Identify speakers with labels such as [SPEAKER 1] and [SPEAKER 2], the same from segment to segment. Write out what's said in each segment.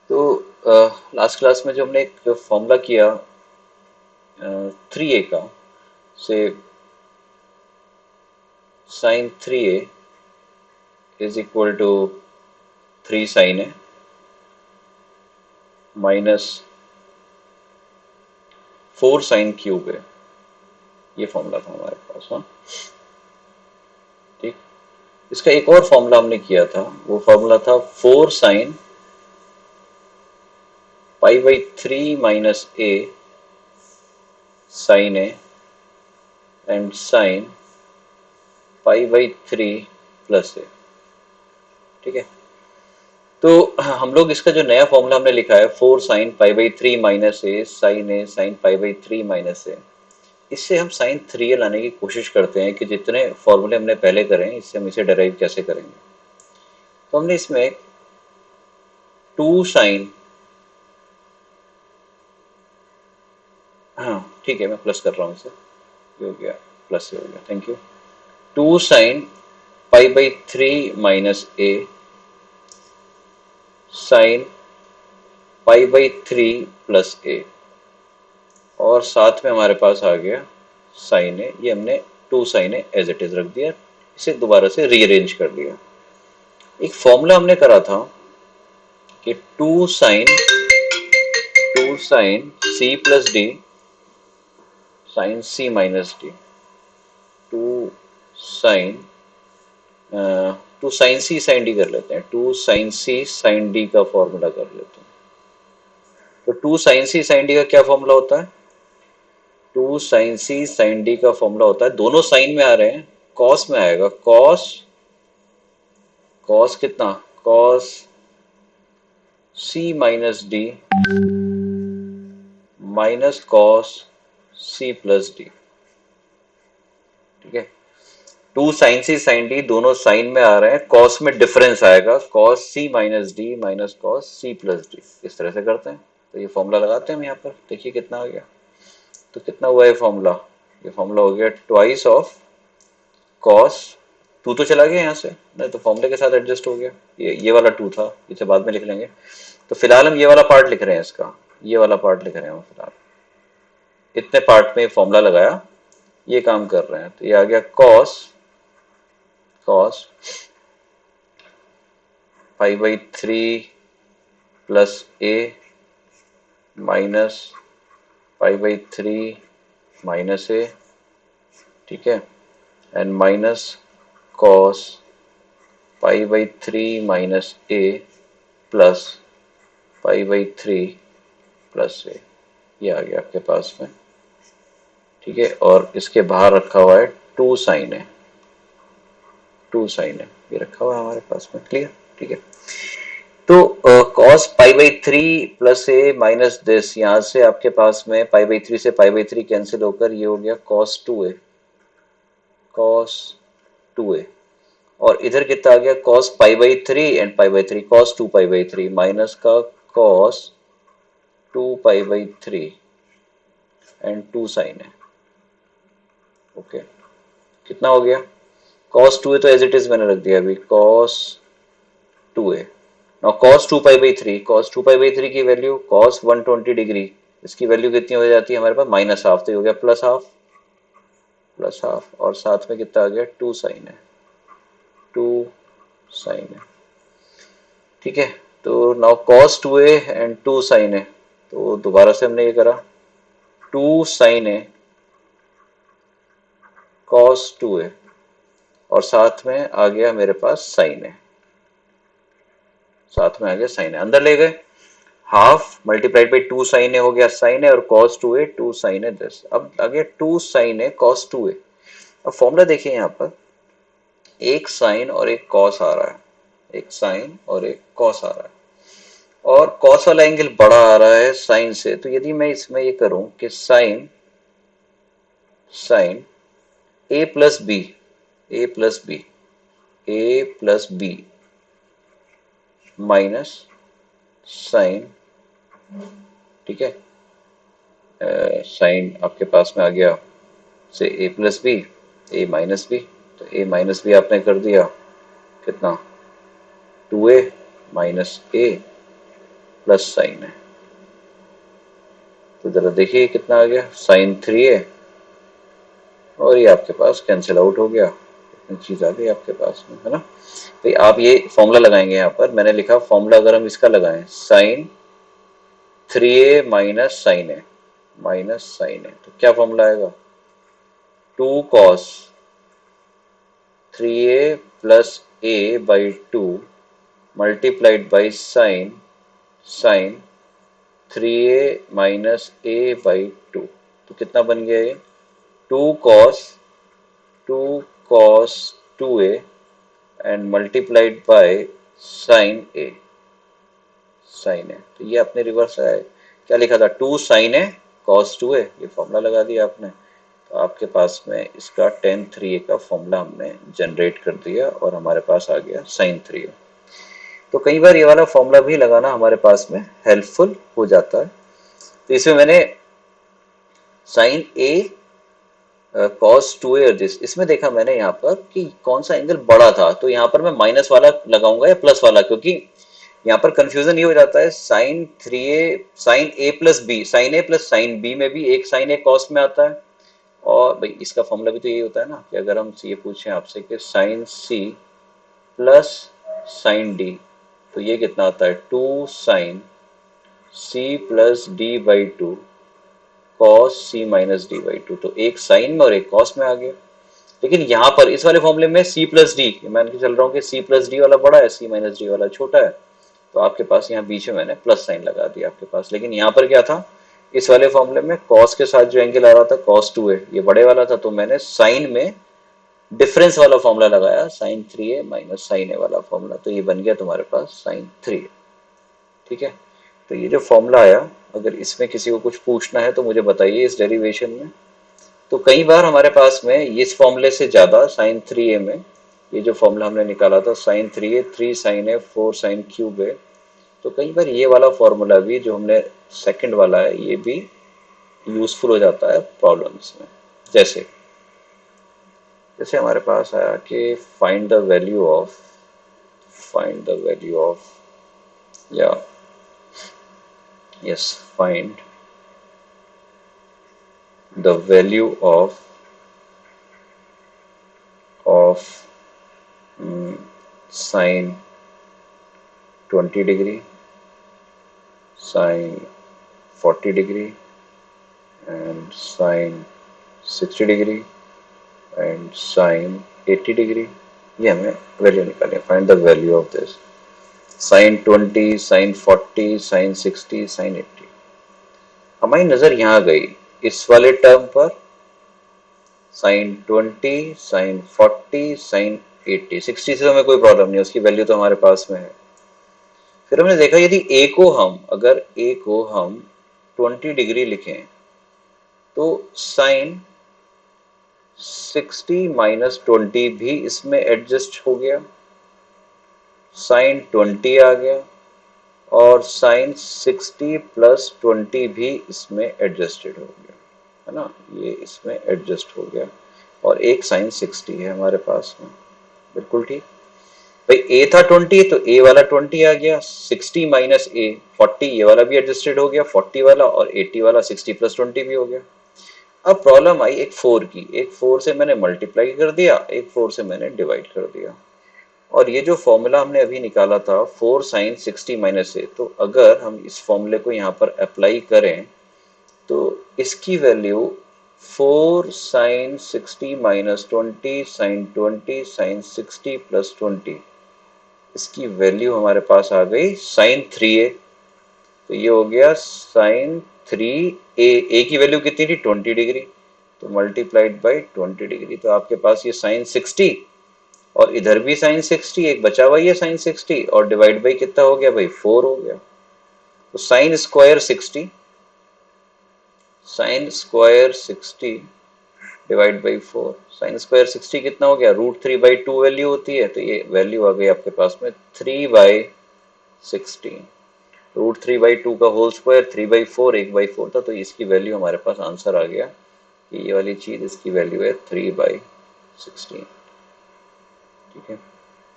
[SPEAKER 1] तो last class में जो हमने एक फॉर्मूला किया 3a का, से sine 3a is equal to 3 sine a minus 4 sine cube है। ये फॉर्मूला था हमारे पास। हाँ, ठीक। इसका एक और फॉर्मूला हमने किया था, वो फॉर्मूला था 4 sine pi by 3 minus A sine A and sine pi by 3 plus A. ठीक है। तो हम लोग इसका जो नया फॉर्मूला हमने लिखा है 4 sine pi by 3 minus A sine pi by 3 minus A, इससे हम साइन 3 लाने की कोशिश करते हैं कि जितने फॉर्मूले हमने पहले करे हैं इससे हम इसे डेराइव कैसे करेंगे। तो हमने इसमें 2 साइन, हाँ ठीक है, मैं प्लस कर रहा हूँ इसे, ये हो गया, प्लस से हो गया, thank you. 2 sine pi by 3 minus A sine pi by 3 plus A, और साथ में हमारे पास आ गया साइन ए। ये हमने 2 sine a as it is रख दिया, इसे दोबारा से रीअरेंज कर दिया। एक फॉर्मूला हमने करा था कि 2 sine C plus D sine C minus D, two sine two sine C sine D कर लेते हैं, 2 साइन सी साइन डी का फॉर्मूला कर लेते हैं। तो 2 साइन सी साइन डी का क्या फॉर्मूला होता है? 2 साइन सी साइन डी का फॉर्मूला होता है, दोनों साइन में आ रहे हैं, कॉस में आएगा, कॉस, कॉस कितना, cos C minus D minus cos C plus D. ठीक है। 2 साइन सी साइन डी दोनों साइन में आ रहे हैं, कॉस में डिफरेंस आएगा, cos C minus D minus cos C plus D, इस तरह से करते हैं। तो ये फॉर्मूला लगाते हैं हम यहाँ पर, देखिए कितना आ गया। तो कितना हुआ ये फॉर्मूला? ये फॉर्मूला हो गया ट्वाइस ऑफ कॉस, टू तो चला गया यहाँ से, नहीं तो फॉर्मूले के साथ एडजस्ट हो गया, ये वाला टू था, इसे बाद में लिख लेंगे। तो फिलहाल हम ये वाला पार्ट लिख रहे हैं इसका, ये वाला पार्ट लिख रहे हैं हम फिलहाल, इतने पार्ट में फॉर्मूला लगाया, ये काम कर रहे हैं। तो ये आ गया cos, cos pi by 3 plus A minus pi by 3 minus A, ठीक है, and minus cos pi by 3 minus A plus pi by 3 plus A, ये आ गया आपके पास में। ठीक है, और इसके बाहर रखा हुआ है 2 साइन है, 2 साइन है, ये रखा हुआ है हमारे पास में, क्लियर। ठीक है। तो cos pi by 3 plus A minus this, यहाँ से आपके पास में पाई बाई 3 से पाई बाई 3 कैंसिल होकर ये हो गया कॉस 2 ए, कॉस 2 ए, और इधर कितना आ गया, cos pi by 3 and pi by 3, cos 2 pi by 3 minus का cos 2 pi by 3 and 2 sine है। ओके, कितना हो गया, कॉस 2 ए तो एज इट इज मैंने रख दिया अभी, cos 2 A. Now cos 2 pi by 3, cos 2 pi by 3 की वैल्यू कॉस 120 डिग्री, इसकी वैल्यू कितनी हो जाती है हमारे पास, माइनस हाफ, तो ये हो गया प्लस हाफ, प्लस हाफ, और साथ में कितना आ गया, 2 साइन है, 2 साइन है। ठीक है। तो now cos 2 a and 2 sine है, तो दोबारा से हमने ये करा 2 साइन है कॉस 2 ए, और साथ में आ गया मेरे पास साइन है, साथ में आ गया साइन है, अंदर ले गए, हाफ मल्टीप्लाइड बाई 2 साइन ए हो गया साइन है, और कॉस 2 ए 2 साइन है दिस, अब आ गया 2 साइन है कॉस 2 ए। अब फॉर्मूला देखिए यहाँ पर, एक साइन और एक कॉस आ रहा है, एक साइन और एक कॉस आ रहा है, और कॉस वाला एंगल बड़ा आ रहा है साइन से, तो यदि मैं इसमें ये करूं कि साइन, साइन ए प्लस बी, ए प्लस बी, ए प्लस बी माइनस साइन, ठीक है, साइन आपके पास में आ गया से ए प्लस बी, ए माइनस बी, तो ए माइनस बी आपने कर दिया कितना, 2 ए माइनस ए प्लस साइन है। तो जरा देखिए कितना आ गया, साइन 3a, और ये आपके पास कैंसिल आउट हो गया, इतनी चीज आ गई आपके पास में, है ना। तो आप ये फॉर्मूला लगाएंगे, यहाँ पर मैंने लिखा फॉर्मूला, अगर हम इसका लगाएं sign 3a minus sign A, तो क्या फॉर्मूला आएगा, 2 cos 3a plus a by 2 multiplied by sine 3a minus a by 2। तो कितना बन गया ये, 2 cos 2a and multiplied by sine A. तो ये आपने रिवर्स है, क्या लिखा था, 2 sin a cos 2a, ये फॉर्मूला लगा दिया आपने। तो आपके पास में इसका tan 3a का फॉर्मूला हमने जनरेट कर दिया और हमारे पास आ गया sin 3a। तो कई बार ये वाला फॉर्मूला भी लगाना हमारे पास में हेल्पफुल हो जाता है। तो इसमें मैंने साइन ए कॉस 2a, इसमें देखा मैंने यहाँ पर कि कौन सा एंगल बड़ा था, तो यहाँ पर मैं माइनस वाला लगाऊंगा या प्लस वाला, क्योंकि यहाँ पर कंफ्यूजन ये हो जाता है, साइन ए प्लस बी, साइन ए प्लस साइन बी में भी एक साइन ए कॉस में आता है। और भाई इसका फॉर्मूला भी तो यही होता है ना, कि अगर हम ये पूछें आपसे कि sine C plus sine D, तो ये कितना आता है, 2 sin C+D/2 cos C minus D by two. तो एक साइन में और एक कॉस में आ गया। लेकिन यहाँ पर इस वाले फॉर्मूले में सी प्लस डी, मान के चल रहा हूँ कि सी प्लस डी वाला बड़ा है, सी माइनस डी वाला छोटा है, तो आपके पास यहाँ बीच में मैंने प्लस साइन लगा दिया आपके पास। लेकिन यहाँ पर क्या था, इस वाले फॉर्मूले में कॉस के साथ जो एंगल आ रहा था कॉस 2a, ये बड़े वाला था, तो मैंने साइन में डिफरेंस वाला फॉर्मूला लगाया, sin 3a माइनस साइन ए वाला फॉर्मूला, तो ये बन गया तुम्हारे पास sin 3a। ठीक है, तो ये जो फॉर्मूला आया, अगर इसमें किसी को कुछ पूछना है तो मुझे बताइए इस डेरिवेशन में। तो कई बार हमारे पास में इस फॉर्मूले से ज्यादा sin 3a में, ये जो फॉर्मूला हमने निकाला था sin 3a 3 sin a 4 sin³ है, तो कई बार ये वाला फॉर्मूला भी जो हमने सेकंड वाला है, ये भी यूजफुल हो जाता है प्रॉब्लम्स में। जैसे जैसे हमारे पास आया कि फाइंड द वैल्यू ऑफ या yes find the value of sine 20 degree, sine 40 degree and sine 60 degree and sine 80 degree. ये हमें वैल्यू निकालें, find the value of this sin 20, sin 40, sin 60, sin 80। हमारी नजर यहाँ गई इस वाले टर्म पर, sin 20, sin 40, sin 80, 60 से हमें कोई प्रॉब्लम नहीं, उसकी वैल्यू तो हमारे पास में है। फिर हमने देखा यदि अगर a को हम 20 डिग्री लिखें, तो साइन 60 - 20 भी इसमें एडजस्ट हो गया, साइन 20 आ गया, और साइन 60 + 20 भी इसमें एडजस्टेड हो गया, है ना, ये इसमें एडजस्ट हो गया, और एक साइन 60 है हमारे पास में। बिल्कुल ठीक भाई, ए था 20 तो ए वाला 20 आ गया, 60 - a 40, ये वाला भी एडजस्टेड हो गया 40 वाला, और 80 वाला 60 + 20 भी हो गया। अब प्रॉब्लम आई एक 4 की, एक 4 से मैंने मल्टीप्लाई कर दिया, एक 4 से मैंने डिवाइड कर दिया, और ये जो फॉर्मूला हमने अभी निकाला था 4 sin 60 - a, तो अगर हम इस फॉर्मूले को यहाँ पर अप्लाई करें तो इसकी वैल्यू 4 sin 60 - 20 sin 20 sin 60 + 20, इसकी वैल्यू हमारे पास आ गई sin 3a। तो ये हो गया sin 3a, a की वैल्यू कितनी थी 20 डिग्री, तो मल्टीप्लाइड बाई 20 डिग्री, तो आपके पास ये sin 60 और इधर भी sin 60, एक बचा हुआ ही है sin 60, और डिवाइड बाई कितना हो गया भाई 4 हो गया। तो sin² 60 डिवाइड बाई 4, sin² 60 कितना हो गया, √3/2 वैल्यू होती है, तो ये वैल्यू आ गई आपके पास में 3/16, √3/2 का होल स्क्वायर 3/4, 1/4 था, तो इसकी वैल्यू हमारे पास आंसर आ गया कि ये वाली चीज इसकी वैल्यू है 3/16। ठीक है,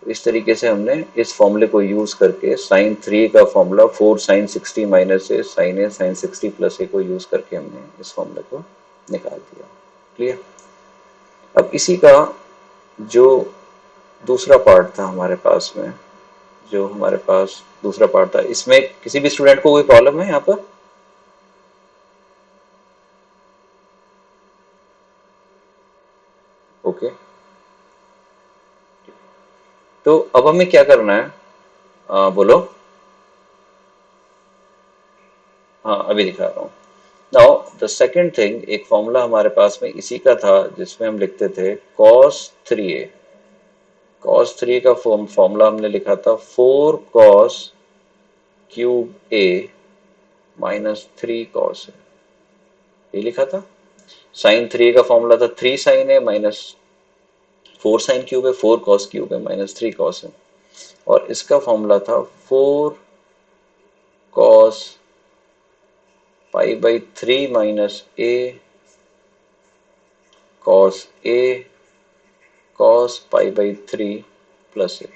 [SPEAKER 1] तो इस तरीके से हमने इस फॉर्मूले को यूज करके साइन 3 का formula 4 sign 60 minus A sine A sign 60 plus ए को यूज करके हमने इस फॉर्मूले को निकाल दिया। क्लियर। अब इसी का जो दूसरा पार्ट था हमारे पास में, जो हमारे पास दूसरा पार्ट था, इसमें किसी भी स्टूडेंट को कोई प्रॉब्लम है यहाँ पर? ओके। तो अब हमें क्या करना है? बोलो। हाँ, अभी दिखा रहा हूँ। नाउ द सेकेंड थिंग, एक फॉर्मूला हमारे पास में इसी का था जिसमें हम लिखते थे cos 3a। cos 3 का फॉर्मूला हमने लिखा था 4 cos cube a minus 3 cos a, ये लिखा था। साइन 3 का फॉर्मूला था 3 sine a minus 4 sine cube है 4 cos क्यूब है माइनस 3 cos है। और इसका फॉर्मूला था 4 cos pi by 3 minus a cos a cos pi by 3 plus a।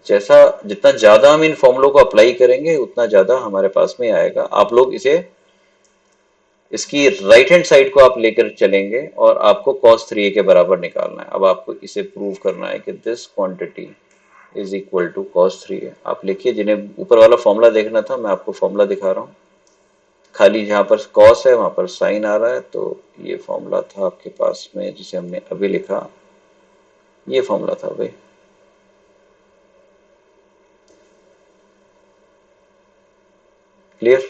[SPEAKER 1] जैसा जितना ज्यादा हम इन फॉर्मूलों को अप्लाई करेंगे उतना ज्यादा हमारे पास में आएगा। आप लोग इसे इसकी राइट हैंड साइड को आप लेकर चलेंगे और आपको cos 3a के बराबर निकालना है। अब आपको इसे प्रूव करना है कि this quantity is equal to cos 3a। आप लिखिए, जिन्हें ऊपर वाला फॉर्मूला देखना था मैं आपको फॉर्मूला दिखा रहा हूँ। खाली जहाँ पर cos है वहां पर साइन आ रहा है, तो ये फॉर्मूला था आपके पास में जिसे हमने अभी लिखा, ये फॉर्मूला था भाई। क्लियर?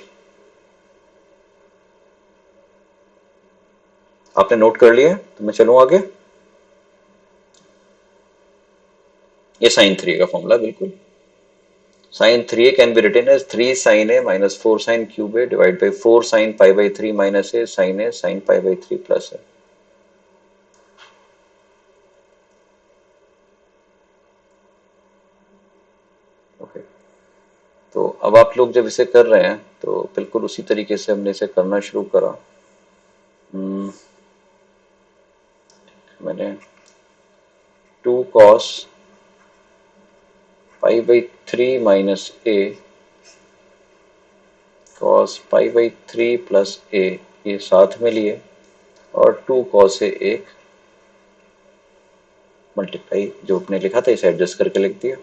[SPEAKER 1] आपने नोट कर लिया तो मैं चलूँ आगे। ये साइन 3 का फॉर्मूला बिल्कुल। Sine 3a can be written as 3 sine a minus 4 sine cube a divide by 4 sine pi by 3 minus a sine pi by 3 plus है। ओके। तो अब आप लोग जब इसे कर रहे हैं तो बिल्कुल उसी तरीके से हमने इसे करना शुरू करा। मैंने 2 cos pi by 3 minus a cos pi by 3 plus a ये साथ में लिए, और 2 cos a एक मल्टीप्लाई जो आपने लिखा था इसे एडजस्ट करके लिख दिया।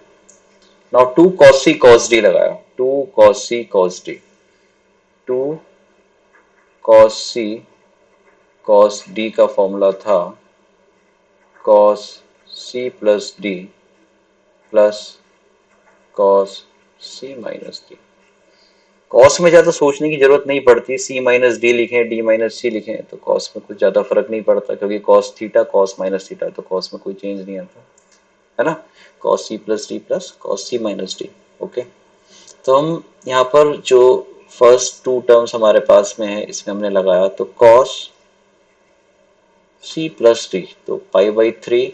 [SPEAKER 1] Now 2 cos c cos d लगाया, 2 cos c cos d, 2 cos c cos d का फॉर्मूला था cos c plus d plus cos c minus d। Cos में ज्यादा सोचने की जरूरत नहीं पड़ती, सी माइनस डी लिखें डी माइनस सी लिखें तो कॉस में कुछ ज्यादा फर्क नहीं पड़ता, क्योंकि cos theta cos minus theta, तो कॉस में कोई चेंज नहीं आता है ना। Cos C plus D plus cos C minus D. Okay. तो हम यहाँ पर जो फर्स्ट टू टर्म्स हमारे पास में है इसमें हमने लगाया, तो कॉस सी प्लस डी, तो pi by 3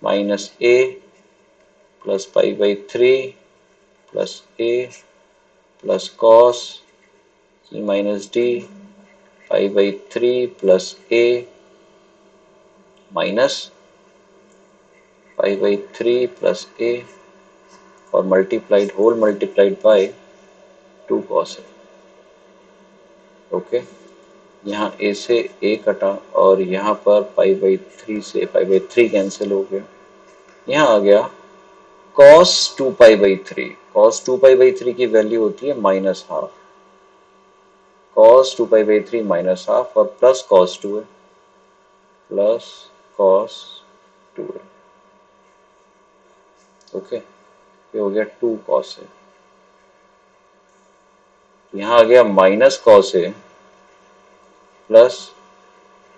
[SPEAKER 1] minus A plus pi by 3 plus A plus cos C minus D pi by 3 plus A minus pi by 3 plus A और multiplied whole multiplied by 2 cos A. Okay. यहाँ A से ए कटा और यहाँ पर पाई by 3 से पाई by 3 cancel हो गया। यहाँ आ गया cos 2 pi by 3। cos 2 pi by 3 की वैल्यू होती है minus half, cos 2 pi by 3 minus half और प्लस cos 2 है, प्लस cos 2 है। ओके। ये हो गया 2 cos है। यहाँ आ गया minus cos A plus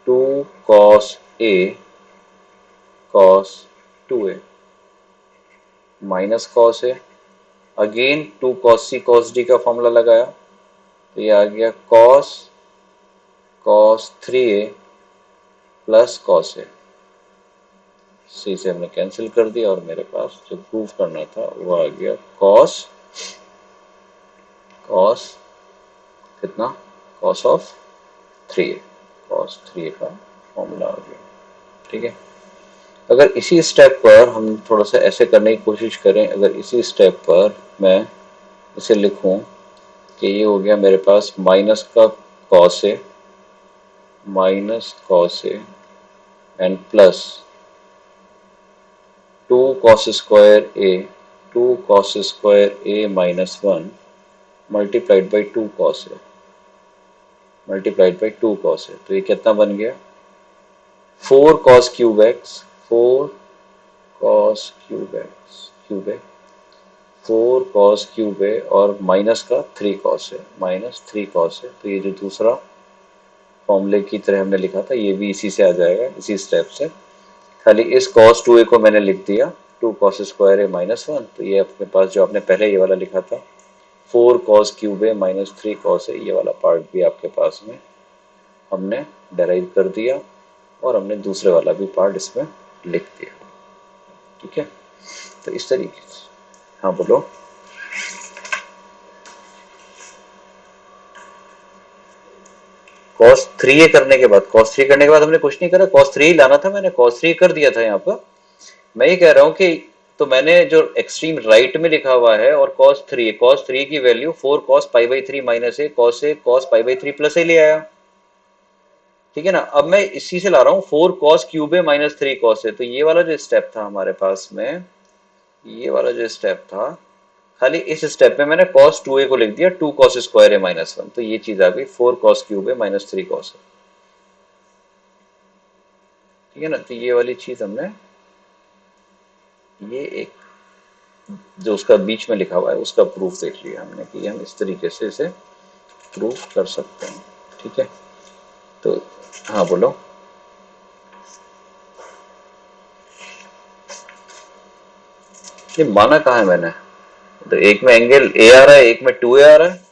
[SPEAKER 1] 2 cos A cos 2a minus cos A, again 2 cos c cos d का फॉर्मूला लगाया, तो ये आ गया cos 3a plus cos a। C से हमने कैंसिल कर दिया और मेरे पास जो प्रूव करना था वो आ गया cos कितना, cos of 3a, cos 3a का फॉर्मूला आ गया। ठीक है। अगर इसी स्टेप पर हम थोड़ा सा ऐसे करने की कोशिश करें, अगर इसी स्टेप पर मैं इसे लिखूं कि ये हो गया मेरे पास माइनस का cos A, minus cos A and plus 2 cos square A, 2 cos square A minus 1 multiplied by 2 cos A, multiplied by 2 cos A. तो ये कितना बन गया 4 cos cube x, 4 cos cube x, cube A, 4 cos cube है और minus का 3 cos है, minus 3 cos है। तो ये जो दूसरा फॉर्मूले की तरह हमने लिखा था ये भी इसी से आ जाएगा, इसी स्टेप से। खाली इस cos 2a को मैंने लिख दिया 2 cos स्क्वायर है माइनस 1। तो ये अपने पास जो आपने पहले ये वाला लिखा था 4 cos क्यूब है माइनस 3 cos है, ये वाला पार्ट भी आपके पास में हमने डेराइव कर दिया और हमने दूसरे वाला भी पार्ट इसमें लिख दिया। ठीक है, तो इस तरीके से। हाँ बोलो। कॉस थ्री ए करने के बाद, कॉस थ्री करने के बाद हमने कुछ नहीं करा, कॉस थ्री ही लाना था, मैंने कॉस थ्री कर दिया था यहाँ पर। मैं ये कह रहा हूँ कि तो मैंने जो एक्सट्रीम राइट में लिखा हुआ है और कॉस थ्री की value 4 cos pi by three minus A cos pi by three plus A ले आया। ठीक है ना, अब मैं इसी से ला रहा हूँ 4 cos cube A minus 3 cos A. तो ये वाला जो स्टेप था हमारे पास में, ये वाला जो स्टेप था, खाली इस स्टेप में मैंने कॉस टू ए को लिख दिया 2 कॉस स्क्वायर ए माइनस 1। तो ये चीज आ गई 4 cos cube A minus 3 cos A. ठीक है ना, तो ये वाली चीज हमने, ये एक जो उसका बीच में लिखा हुआ है उसका प्रूफ देख लिया हमने कि हम इस तरीके से इसे प्रूफ कर सकते हैं। ठीक है, तो हाँ बोलो। ये माना कहाँ है मैंने? तो एक में एंगल ए आ रहा है, एक में टू ए आ रहा है।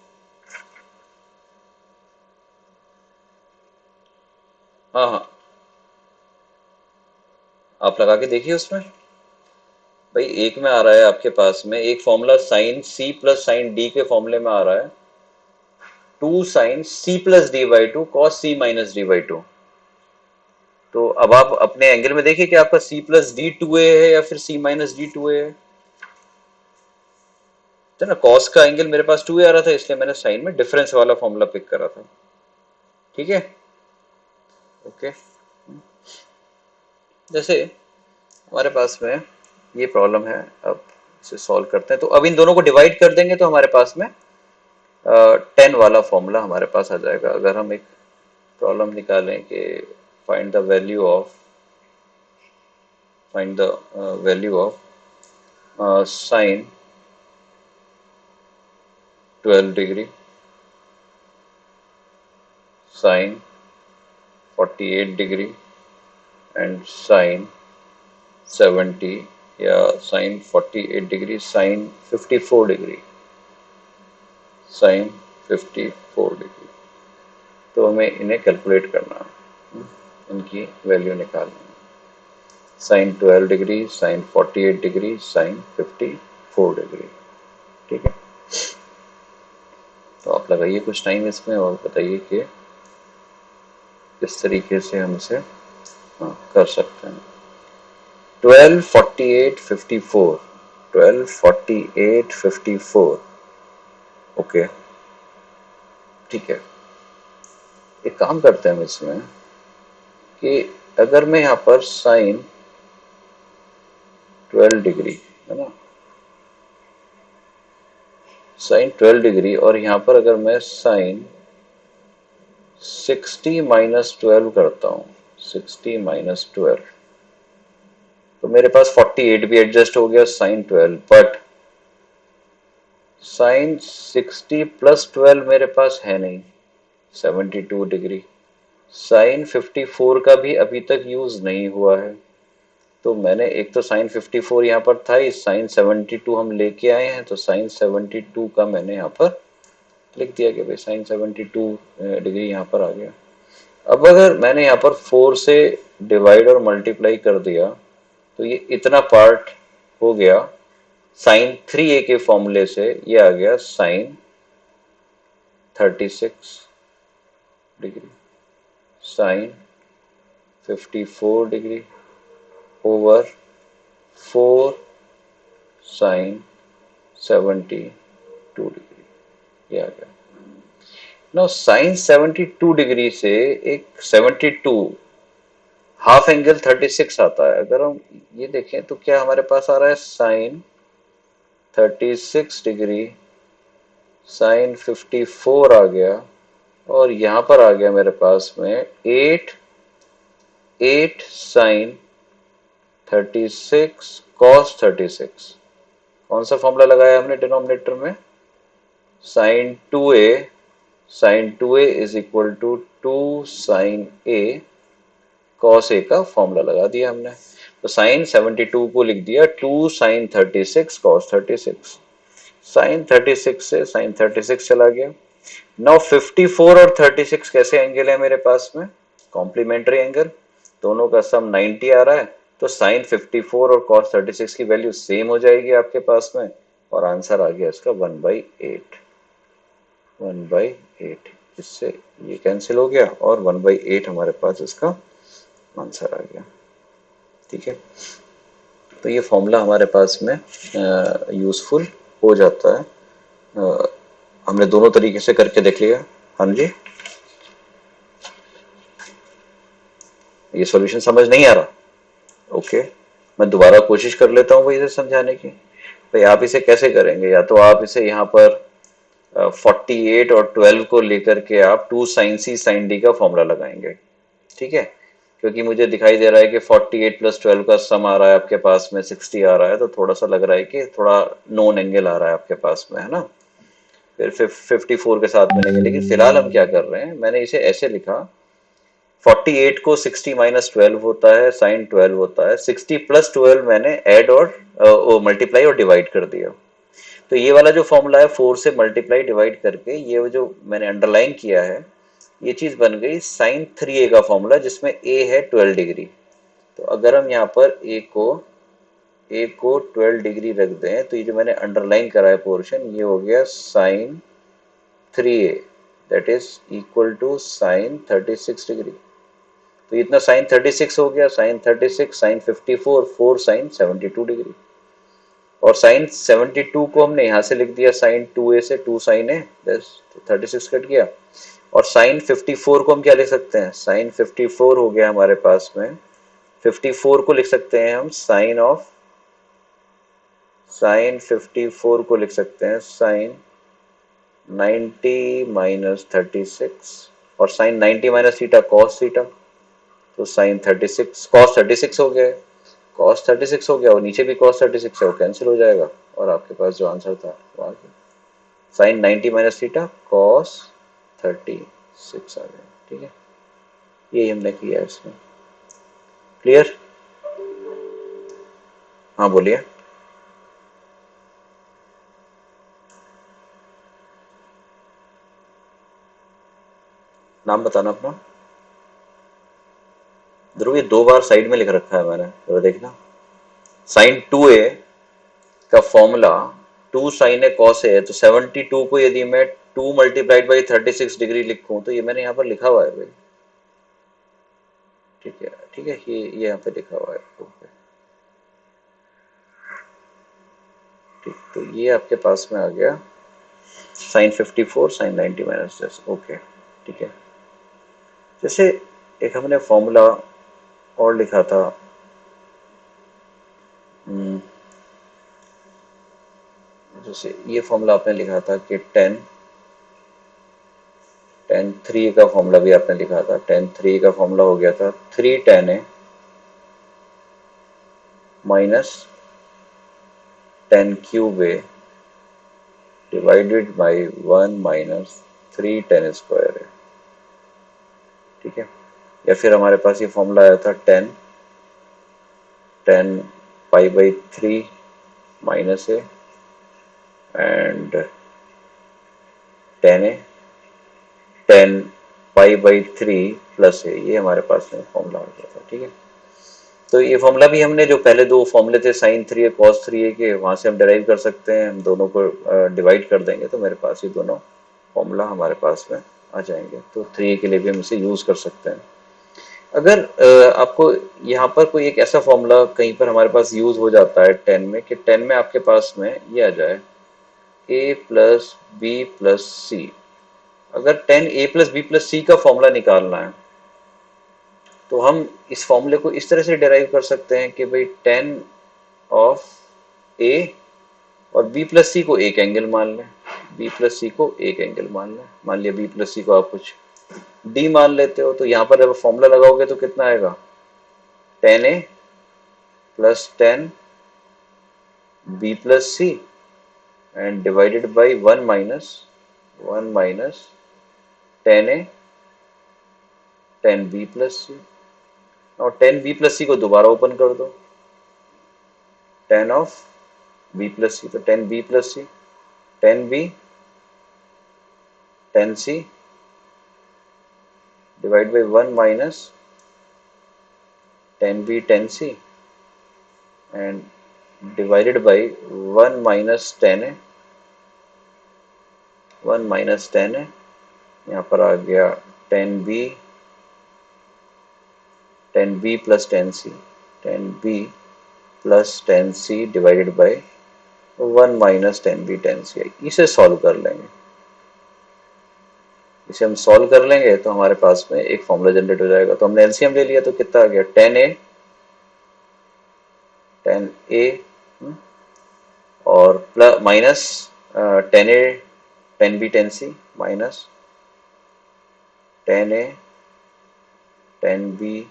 [SPEAKER 1] हाँ हाँ, आप लगा के देखिए उसमें। भाई एक में आ रहा है आपके पास में एक formula sine C plus sine D के फॉर्मूले में आ रहा है 2 sine C plus D by two cos C minus D by two. तो अब आप अपने एंगल में देखिए कि आपका C plus D two a है या फिर C minus D two a है। तो ना कॉस का एंगल मेरे पास टू ए आ रहा था, इसलिए मैंने साइन में डिफरेंस वाला फॉर्मूला पिक करा था। ठीक है, ओके। जैसे हमारे पास में ये प्रॉब्लम है, अब इसे सॉल्व करते हैं। तो अब इन दोनों को डिवाइड कर देंगे तो हमारे पास में 10 वाला फॉर्मूला हमारे पास आ जाएगा। अगर हम एक प्रॉब्लम निकालें कि find the value of, find the value of sine 12 degree, sine 48 degree and sine 70, या sine 48 degree, sine 54 degree, sine 54 degree. तो हमें इन्हें कैलकुलेट करना है, इनकी वैल्यू निकालनी है। Sine 12 degree, sine 48 degree, sine 54 degree. ठीक है, तो आप लगाइए कुछ टाइम इसमें और बताइए कि किस तरीके से हम इसे कर सकते हैं। 12 48 54, 12 48 54। ओके, ठीक है। एक काम करते हैं हम इसमें कि अगर मैं यहाँ पर साइन 12 डिग्री है ना, साइन 12 डिग्री, और यहाँ पर अगर मैं साइन 60 माइनस 12 करता हूँ, 60 माइनस 12, तो मेरे पास 48 भी एडजस्ट हो गया साइन 12। बट साइन 60 प्लस 12 मेरे पास है नहीं, 72 डिग्री। साइन 54 का भी अभी तक यूज नहीं हुआ है। तो मैंने एक तो साइन 54 यहाँ पर था, इस साइन 72 हम लेके आए हैं, तो साइन 72 का मैंने यहाँ पर लिख दिया कि भाई साइन 72 डिग्री यहाँ पर आ गया। अब अगर मैंने यहाँ पर 4 से डिवाइड और मल्टीप्लाई कर दिया तो ये इतना पार्ट हो गया। साइन 3a के फॉर्मूले से ये आ गया sine 36 degree, sine 54 degree, over 4 sine 72 degree, ये आ गया। नाउ साइन 72 डिग्री से एक 72 हाफ एंगल 36 आता है। अगर हम ये देखें तो क्या हमारे पास आ रहा है साइन 36 डिग्री, साइन 54 आ गया, और यहां पर आ गया मेरे पास में 8 साइन 36 कॉस 36। कौन सा फॉर्मूला लगाया हमने डिनोमिनेटर में? Sine 2a is equal to 2 sine A cos A का फॉर्मूला लगा दिया हमने। तो साइन 72 को लिख दिया 2 साइन 36 कॉस 36। साइन 36 से साइन 36 चला गया। नाउ 54 और 36 कैसे एंगल है मेरे पास में? कॉम्प्लीमेंट्री एंगल, दोनों का सम 90 आ रहा है, तो साइन 54 और कॉस 36 की वैल्यू सेम हो जाएगी आपके पास में, और आंसर आ गया इसका 1/8। 1/8, इससे ये कैंसिल हो गया और 1/8 हमारे पास इसका आंसर आ गया। ठीक है, तो ये फॉर्मूला हमारे पास में यूजफुल हो जाता है। हमने दोनों तरीके से करके देख लिया। हाँ जी, ये सॉल्यूशन समझ नहीं आ रहा? ओके, मैं दोबारा कोशिश कर लेता हूँ भाई इसे समझाने की। भाई आप इसे कैसे करेंगे? या तो आप इसे यहाँ पर 48 और 12 को लेकर के आप 2 साइन सी साइन डी का फॉर्मूला लगाएंगे। ठीक है, क्योंकि मुझे दिखाई दे रहा है कि 48 प्लस 12 का सम आ रहा है आपके पास में 60 आ रहा है, तो थोड़ा सा लग रहा है कि थोड़ा नॉन एंगल आ रहा है आपके पास में, है ना। फिर 54 के साथ मिलेंगे, लेकिन फिलहाल हम क्या कर रहे हैं, मैंने इसे ऐसे लिखा 48 को 60 माइनस 12 होता है साइन 12 होता है, 60 प्लस 12 मैंने ऐड और मल्टीप्लाई और डिवाइड कर दिया। तो ये वाला जो फॉर्मूला है 4 से मल्टीप्लाई डिवाइड करके ये जो मैंने अंडरलाइन किया है, ये चीज बन गई साइन 3a का फॉर्मूला, जिसमें a है 12 डिग्री। तो अगर हम यहाँ पर a को 12 डिग्री रख दें, तो ये जो मैंने अंडरलाइन करा है पोर्शन, ये हो गया sine 3a, that is equal to sine 36 degree. तो इतना साइन 36 हो गया, साइन 36 साइन 54 4 साइन 72 डिग्री। और साइन 72 को हमने यहाँ से लिख दिया साइन 2a से, 2 साइन ए, बस, तो 36 कट गया। और साइन 54 को हम क्या लिख सकते हैं? साइन 54 हो गया हमारे पास में, 54 को लिख सकते हैं हम साइन 54 को लिख सकते हैं साइन 90 माइनस 36, और sine 90 minus theta cos theta, तो साइन 36 कॉस 36 हो गया, कॉस 36 हो गया, और नीचे भी कॉस 36 है, वो कैंसिल हो जाएगा, और आपके पास जो आंसर था वो आ गया साइन 90 माइनस थीटा कॉस 36 आ गया। ठीक है, यही हमने किया है इसमें। क्लियर? हाँ बोलिए। नाम बताना अपना। ध्रुव, ये 2 बार साइड में लिख रखा है मैंने, जरा देखना। साइन 2a का फॉर्मूला 2 साइन ए कॉस ए है, तो 72 को यदि मैं 2 मल्टीप्लाइड बाई 36 डिग्री लिखूं, तो ये मैंने यहाँ पर लिखा हुआ है भाई। ठीक है, ठीक है, ये यहाँ पे लिखा हुआ है। ओके, ठीक, तो ये आपके पास में आ गया साइन 54 साइन 90 माइनस 10। ओके, ठीक है। जैसे एक हमने फॉर्मूला और लिखा था, जैसे ये फॉर्मूला आपने लिखा था कि टेन 3 का फॉर्मूला भी आपने लिखा था। टेन 3 का फॉर्मूला हो गया था 3 ten A minus 10 cube A divided by 1 minus 3 ten square है। ठीक है, या फिर हमारे पास ये फॉर्मूला आया था tan pi by 3 minus A and tan pi by 3 plus A, ये हमारे पास में फॉर्मूला आ गया था। ठीक है, तो ये फॉर्मूला भी हमने जो पहले दो फॉर्मूले थे साइन 3 कॉस 3 के, वहां से हम डिराइव कर सकते हैं। हम दोनों को डिवाइड कर देंगे तो मेरे पास ये दोनों फॉर्मूला हमारे पास में आ जाएंगे। तो 3 के लिए भी हम इसे यूज कर सकते हैं। अगर आपको यहाँ पर कोई एक ऐसा फॉर्मूला कहीं पर हमारे पास यूज हो जाता है 10 में, कि 10 में आपके पास में ये आ जाए a प्लस बी प्लस सी। अगर 10 a प्लस बी प्लस सी का फॉर्मूला निकालना है तो हम इस फॉर्मूले को इस तरह से डिराइव कर सकते हैं कि भाई 10 ऑफ a और b प्लस सी को एक एंगल मान लें, b प्लस सी को एक एंगल मान लें, मान लिया b प्लस सी को आप कुछ d मान लेते हो, तो यहाँ पर जब फॉर्मूला लगाओगे तो कितना आएगा, 10a plus 10 b plus C and divided by 1 minus 10a 10b plus c। और 10b plus c को दोबारा ओपन कर दो, 10 ऑफ b plus c, तो 10b plus c 10b 10c divide by 1 minus 10b 10c and divided by 1 minus 10a 1 minus 10a, यहाँ पर आ गया 10b 10b plus 10c 10b plus 10c divided by 1 minus 10b 10c। इसे solve कर लेंगे, इसे हम solve कर लेंगे तो हमारे पास में एक फॉर्मूला जनरेट हो जाएगा। तो हमने एलसीएम ले लिया तो कितना आ गया, 10a और plus minus 10a 10b 10c minus 10a 10b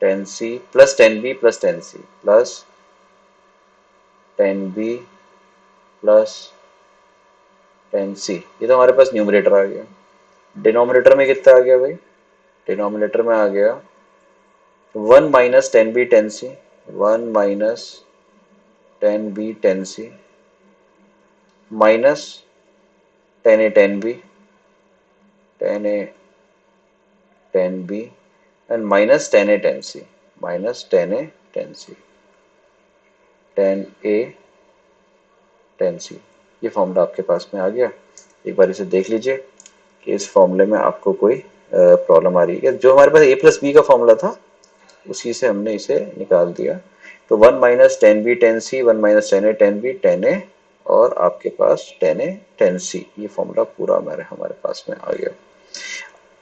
[SPEAKER 1] 10c plus 10b plus 10c plus 10b plus 10c। ये तो हमारे पास न्यूमरेटर आ गया। डिनोमिनेटर में कितना आ गया भाई, डिनोमिनेटर में आ गया 1 minus 10b 10c 1 minus 10b 10c minus 10a 10b 10a 10b and minus 10a 10c minus 10a 10c 10a 10c। ये फॉर्मूला आपके पास में आ गया। एक बार इसे देख लीजिए कि इस फॉर्मूले में आपको कोई प्रॉब्लम आ रही है। जो हमारे पास a प्लस बी का फॉर्मूला था उसी से हमने इसे निकाल दिया। तो 1 minus 10b 10c 1 minus 10a 10b 10a और आपके पास 10a 10c, ये फॉर्मूला पूरा हमारे पास में आ गया।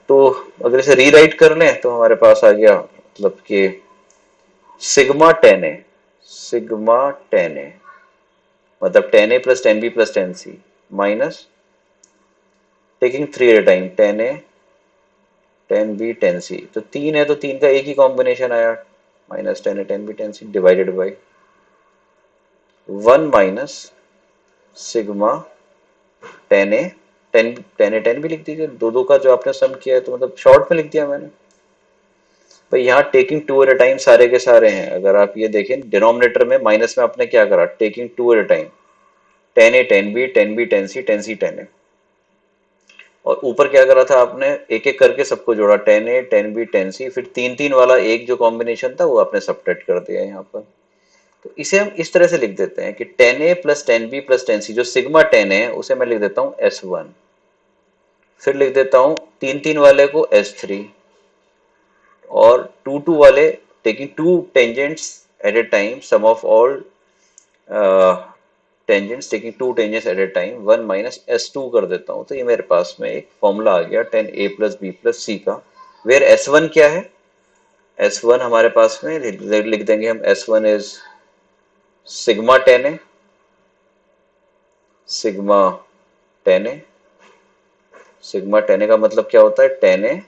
[SPEAKER 1] तो अगर इसे रीराइट कर लें तो हमारे पास आ गया, मतलब कि सिग्मा 10a सिग्मा 10a मतलब 10a plus 10b plus 10c minus taking 3 at a time 10a 10b 10c। तो 3 है तो 3 का एक ही कॉम्बिनेशन आया, minus 10a 10b 10c divided by 1 minus sigma 10a 10a 10 भी लिख दीजिए, दो दो का जो आपने सम किया है तो मतलब शॉर्ट में लिख दिया मैंने भाई। यहाँ टेकिंग 2 एट अ टाइम सारे के सारे हैं। अगर आप ये देखें डिनोमिनेटर में माइनस में आपने क्या करा, taking 2 at a time 10a 10b 10b 10c 10c 10a, और ऊपर क्या करा था आपने, एक एक करके सबको जोड़ा 10a 10b 10c, फिर तीन तीन वाला एक जो कॉम्बिनेशन था वो आपने सब्ट्रैक्ट कर दिया यहाँ पर। तो इसे हम इस तरह से लिख देते हैं कि 10a plus 10b plus 10c, जो सिग्मा 10 है उसे मैं लिख देता हूँ S1, फिर लिख देता हूँ तीन तीन वाले को S3 और टू टू वाले taking two tangents at a time sum of all tangents taking two tangents at a time 1 minus S2 कर देता हूँ। तो ये मेरे पास में एक फॉर्मूला आ गया 10a प्लस बी प्लस सी का, वेयर S1 क्या है, S1 हमारे पास में लिख देंगे हम, S1 is sigma 10a sigma 10a sigma 10a का मतलब क्या होता है, 10a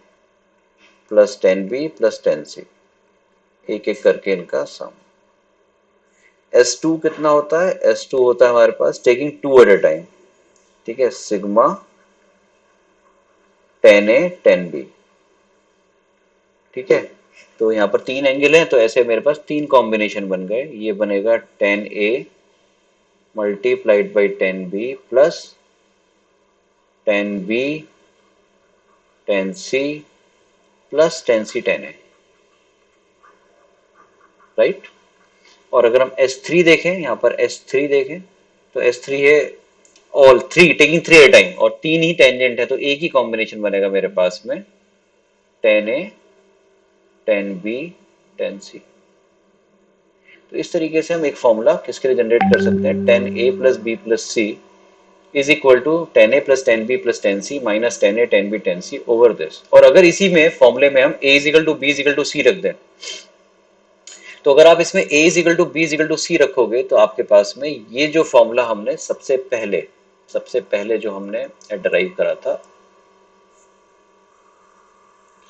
[SPEAKER 1] plus 10b plus 10c, एक एक करके इनका सम। S2 कितना होता है, S2 होता है हमारे पास टेकिंग 2 एट ए टाइम, ठीक है, सिग्मा 10a 10b, ठीक है। तो यहाँ पर तीन एंगल हैं तो ऐसे मेरे पास तीन कॉम्बिनेशन बन गए। ये बनेगा 10a multiplied by 10b plus 10b 10c plus 10c 10a, right. और अगर हम S3 देखें, यहाँ पर S3 देखें तो S3 है all three taking 3 at time और तीन ही टेंजेंट है तो एक ही कॉम्बिनेशन बनेगा मेरे पास में 10a टेन बी टेन सी। तो इस तरीके से हम एक फॉर्मूला किसके लिए जनरेट कर सकते हैं, tan A plus B plus C is equal to tan A plus tan B plus tan C minus tan A tan B tan C over this. और अगर इसी में फॉर्मूले में हम A is equal to B is equal to C रख दें, तो अगर आप इसमें A is equal to B is equal to C रखोगे तो आपके पास में ये जो फॉर्मूला हमने सबसे पहले जो हमने डराइव करा था,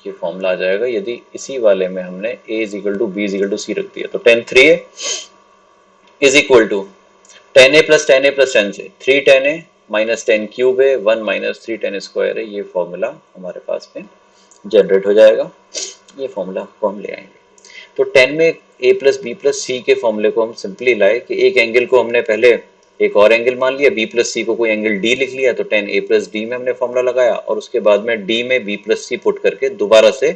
[SPEAKER 1] ये फॉर्मूला आ जाएगा यदि इसी वाले में हमने a is equal to B is equal to C रख दिया। तो tan three A is equal to tan A plus tan A plus tan से three tan A minus tan cube है one minus three tan square है। ये formula हमारे पास में जनरेट हो जाएगा। ये फॉर्मूला को हम ले आएंगे। तो टेन में ए प्लस बी प्लस सी के फॉर्मूले को हम सिंपली लाए कि एक एंगल को हमने पहले एक और एंगल मान लिया, बी प्लस सी को कोई एंगल डी लिख लिया, तो टेन ए प्लस डी में हमने फॉर्मूला लगाया और उसके बाद में डी में बी प्लस सी पुट करके दोबारा से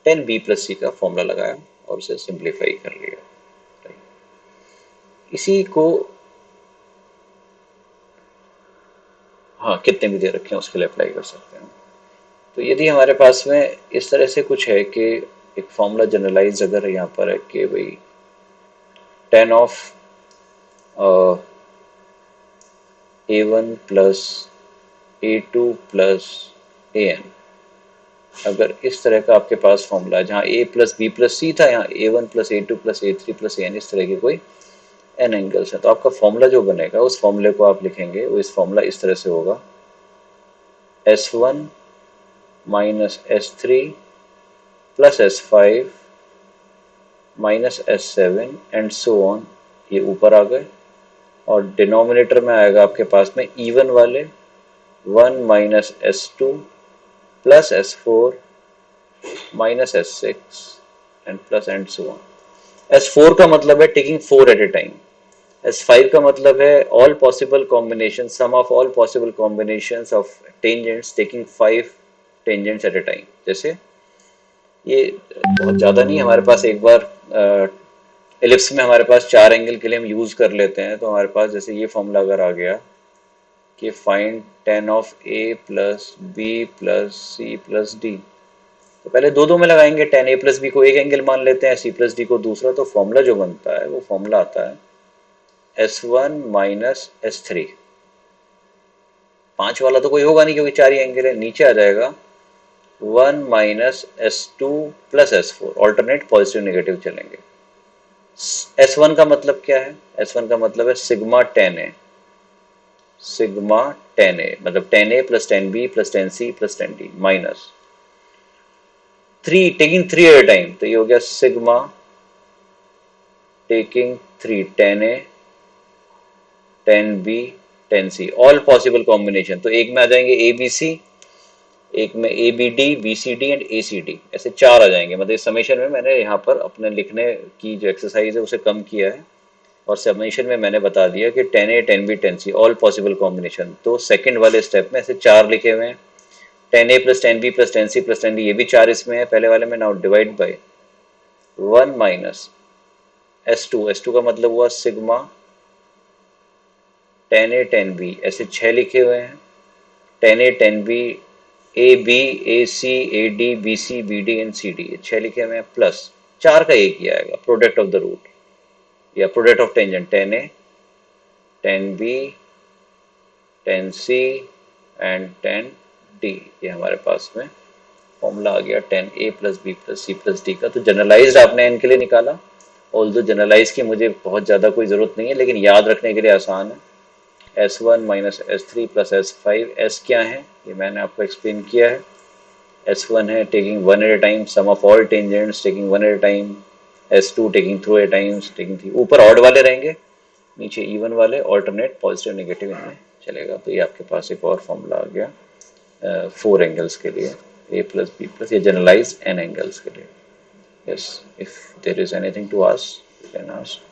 [SPEAKER 1] टेन बी प्लस सी का फॉर्मूला लगाया और उसे सिंप्लीफाई कर लिया। इसी को हाँ कितने भी दे रखे हैं उसके लिए अप्लाई कर सकते हैं। तो यदि हमारे पास में इस तरह से कुछ है कि एक फॉर्मूला जनरलाइज अगर यहाँ पर है कि भाई tan of a one plus a two plus a n, अगर इस तरह का आपके पास फॉर्मूला है जहाँ a plus B plus C था, यहाँ a one plus a two plus a three plus a n, इस तरह के कोई एन एंगल्स है, तो आपका फॉर्मूला जो बनेगा उस फॉर्मूले को आप लिखेंगे, वो इस फॉर्मूला इस तरह से होगा S one minus S three plus S five minus S seven and so on. ये ऊपर आ गए और डिनोमिनेटर में आएगा आपके पास में इवन वाले one minus S two plus S four minus S six and plus and so on. S four का मतलब है taking four at a time, S five का मतलब है all possible combination, sum of all possible combinations of tangents taking five tangents at a time. जैसे ये बहुत ज़्यादा नहीं, हमारे पास एक बार एलिप्स में हमारे पास चार एंगल के लिए हम यूज़ कर लेते हैं, तो हमारे पास जैसे ये फॉर्मूला अगर आ गया कि find tan of A plus B plus C plus D, तो पहले दो दो में लगाएंगे, टेन ए प्लस बी को एक एंगल मान लेते हैं, सी प्लस डी को दूसरा, तो फॉर्मूला जो बनता है वो फॉर्मूला आता है S one minus S three. पांच वाला तो कोई होगा नहीं क्योंकि चार ही एंगल है, नीचे आ जाएगा one minus S two plus S four, alternate positive negative चलेंगे। एस वन का मतलब क्या है, एस वन का मतलब है sigma tan a, sigma tan a मतलब tan A plus tan B plus tan C plus tan D minus three taking three at a time, तो ये हो गया सिग्मा टेकिंग थ्री टेन ए tan B tan C all possible combination. तो एक में आ जाएंगे A B C, एक में a b D b C D and a C D, ऐसे चार आ जाएंगे। मतलब इस समेशन में मैंने यहाँ पर अपने लिखने की जो एक्सरसाइज है उसे कम किया है और समेशन में मैंने बता दिया कि टेन ए tan B tan C all possible combination. तो सेकंड वाले स्टेप में ऐसे चार लिखे हुए हैं, टेन ए plus tan B plus tan C plus tan D, ये भी चार इसमें है पहले वाले में। Now divide by one minus S two का मतलब हुआ सिग्मा टेन ए टेन बी, ऐसे छः लिखे हुए हैं, tan A tan B A B A C A D b C b D and C D, छः लिखे हुए हैं, प्लस चार का एक ही आएगा प्रोडक्ट ऑफ द रूट या product of tangent, tan A tan B tan C and tan D. ये हमारे पास में फॉर्मूला आ गया टेन ए plus B plus C plus D का। तो जनरलाइज्ड आपने एन के लिए निकाला, ऑल्दो जनरलाइज की मुझे बहुत ज़्यादा कोई ज़रूरत नहीं है लेकिन याद रखने के लिए आसान है, S one minus S three plus S five. S क्या है ये मैंने आपको एक्सप्लेन किया है, एस वन है taking one at a time sum of all tangents taking one at a time, S two taking through a times taking three, ऊपर odd वाले रहेंगे नीचे इवन वाले, ऑल्टरनेट पॉजिटिव नेगेटिव इनमें चलेगा। तो ये आपके पास एक और फॉर्मूला आ गया फोर एंगल्स के लिए, ए प्लस बी प्लस, ये जनरलाइज एन एंगल्स के लिए। Yes, if there is anything to ask you can ask.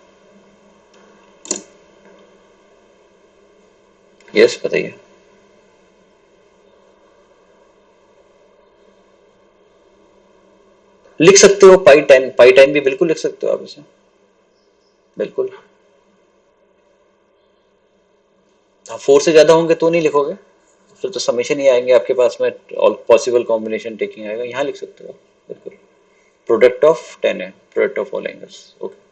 [SPEAKER 1] Yes बताइए। लिख सकते हो पाई टेन भी बिल्कुल लिख सकते हो आप इसे, बिल्कुल। हाँ, फोर से ज्यादा होंगे तो नहीं लिखोगे, फिर तो समेशन ही आएंगे आपके पास में, ऑल पॉसिबल कॉम्बिनेशन टेकिंग आएगा, यहाँ लिख सकते हो बिल्कुल। प्रोडक्ट ऑफ 10 है, product of all angles. Okay,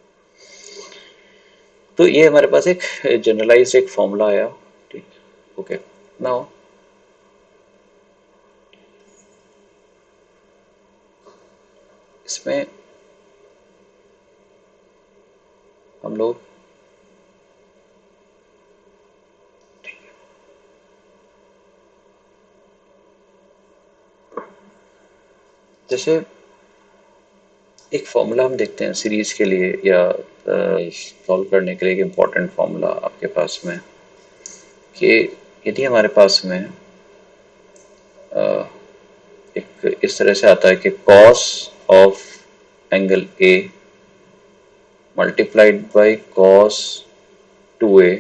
[SPEAKER 1] तो ये हमारे पास एक जनरलाइज एक फॉर्मूला आया। ठीक, ओके। नाउ इसमें हम लोग जैसे एक फॉर्मूला हम देखते हैं सीरीज के लिए या सॉल्व करने के लिए, एक इम्पॉर्टेंट फॉर्मूला आपके पास में कि यदि हमारे पास में अ, एक इस तरह से आता है कि cos of angle a multiplied by cos 2a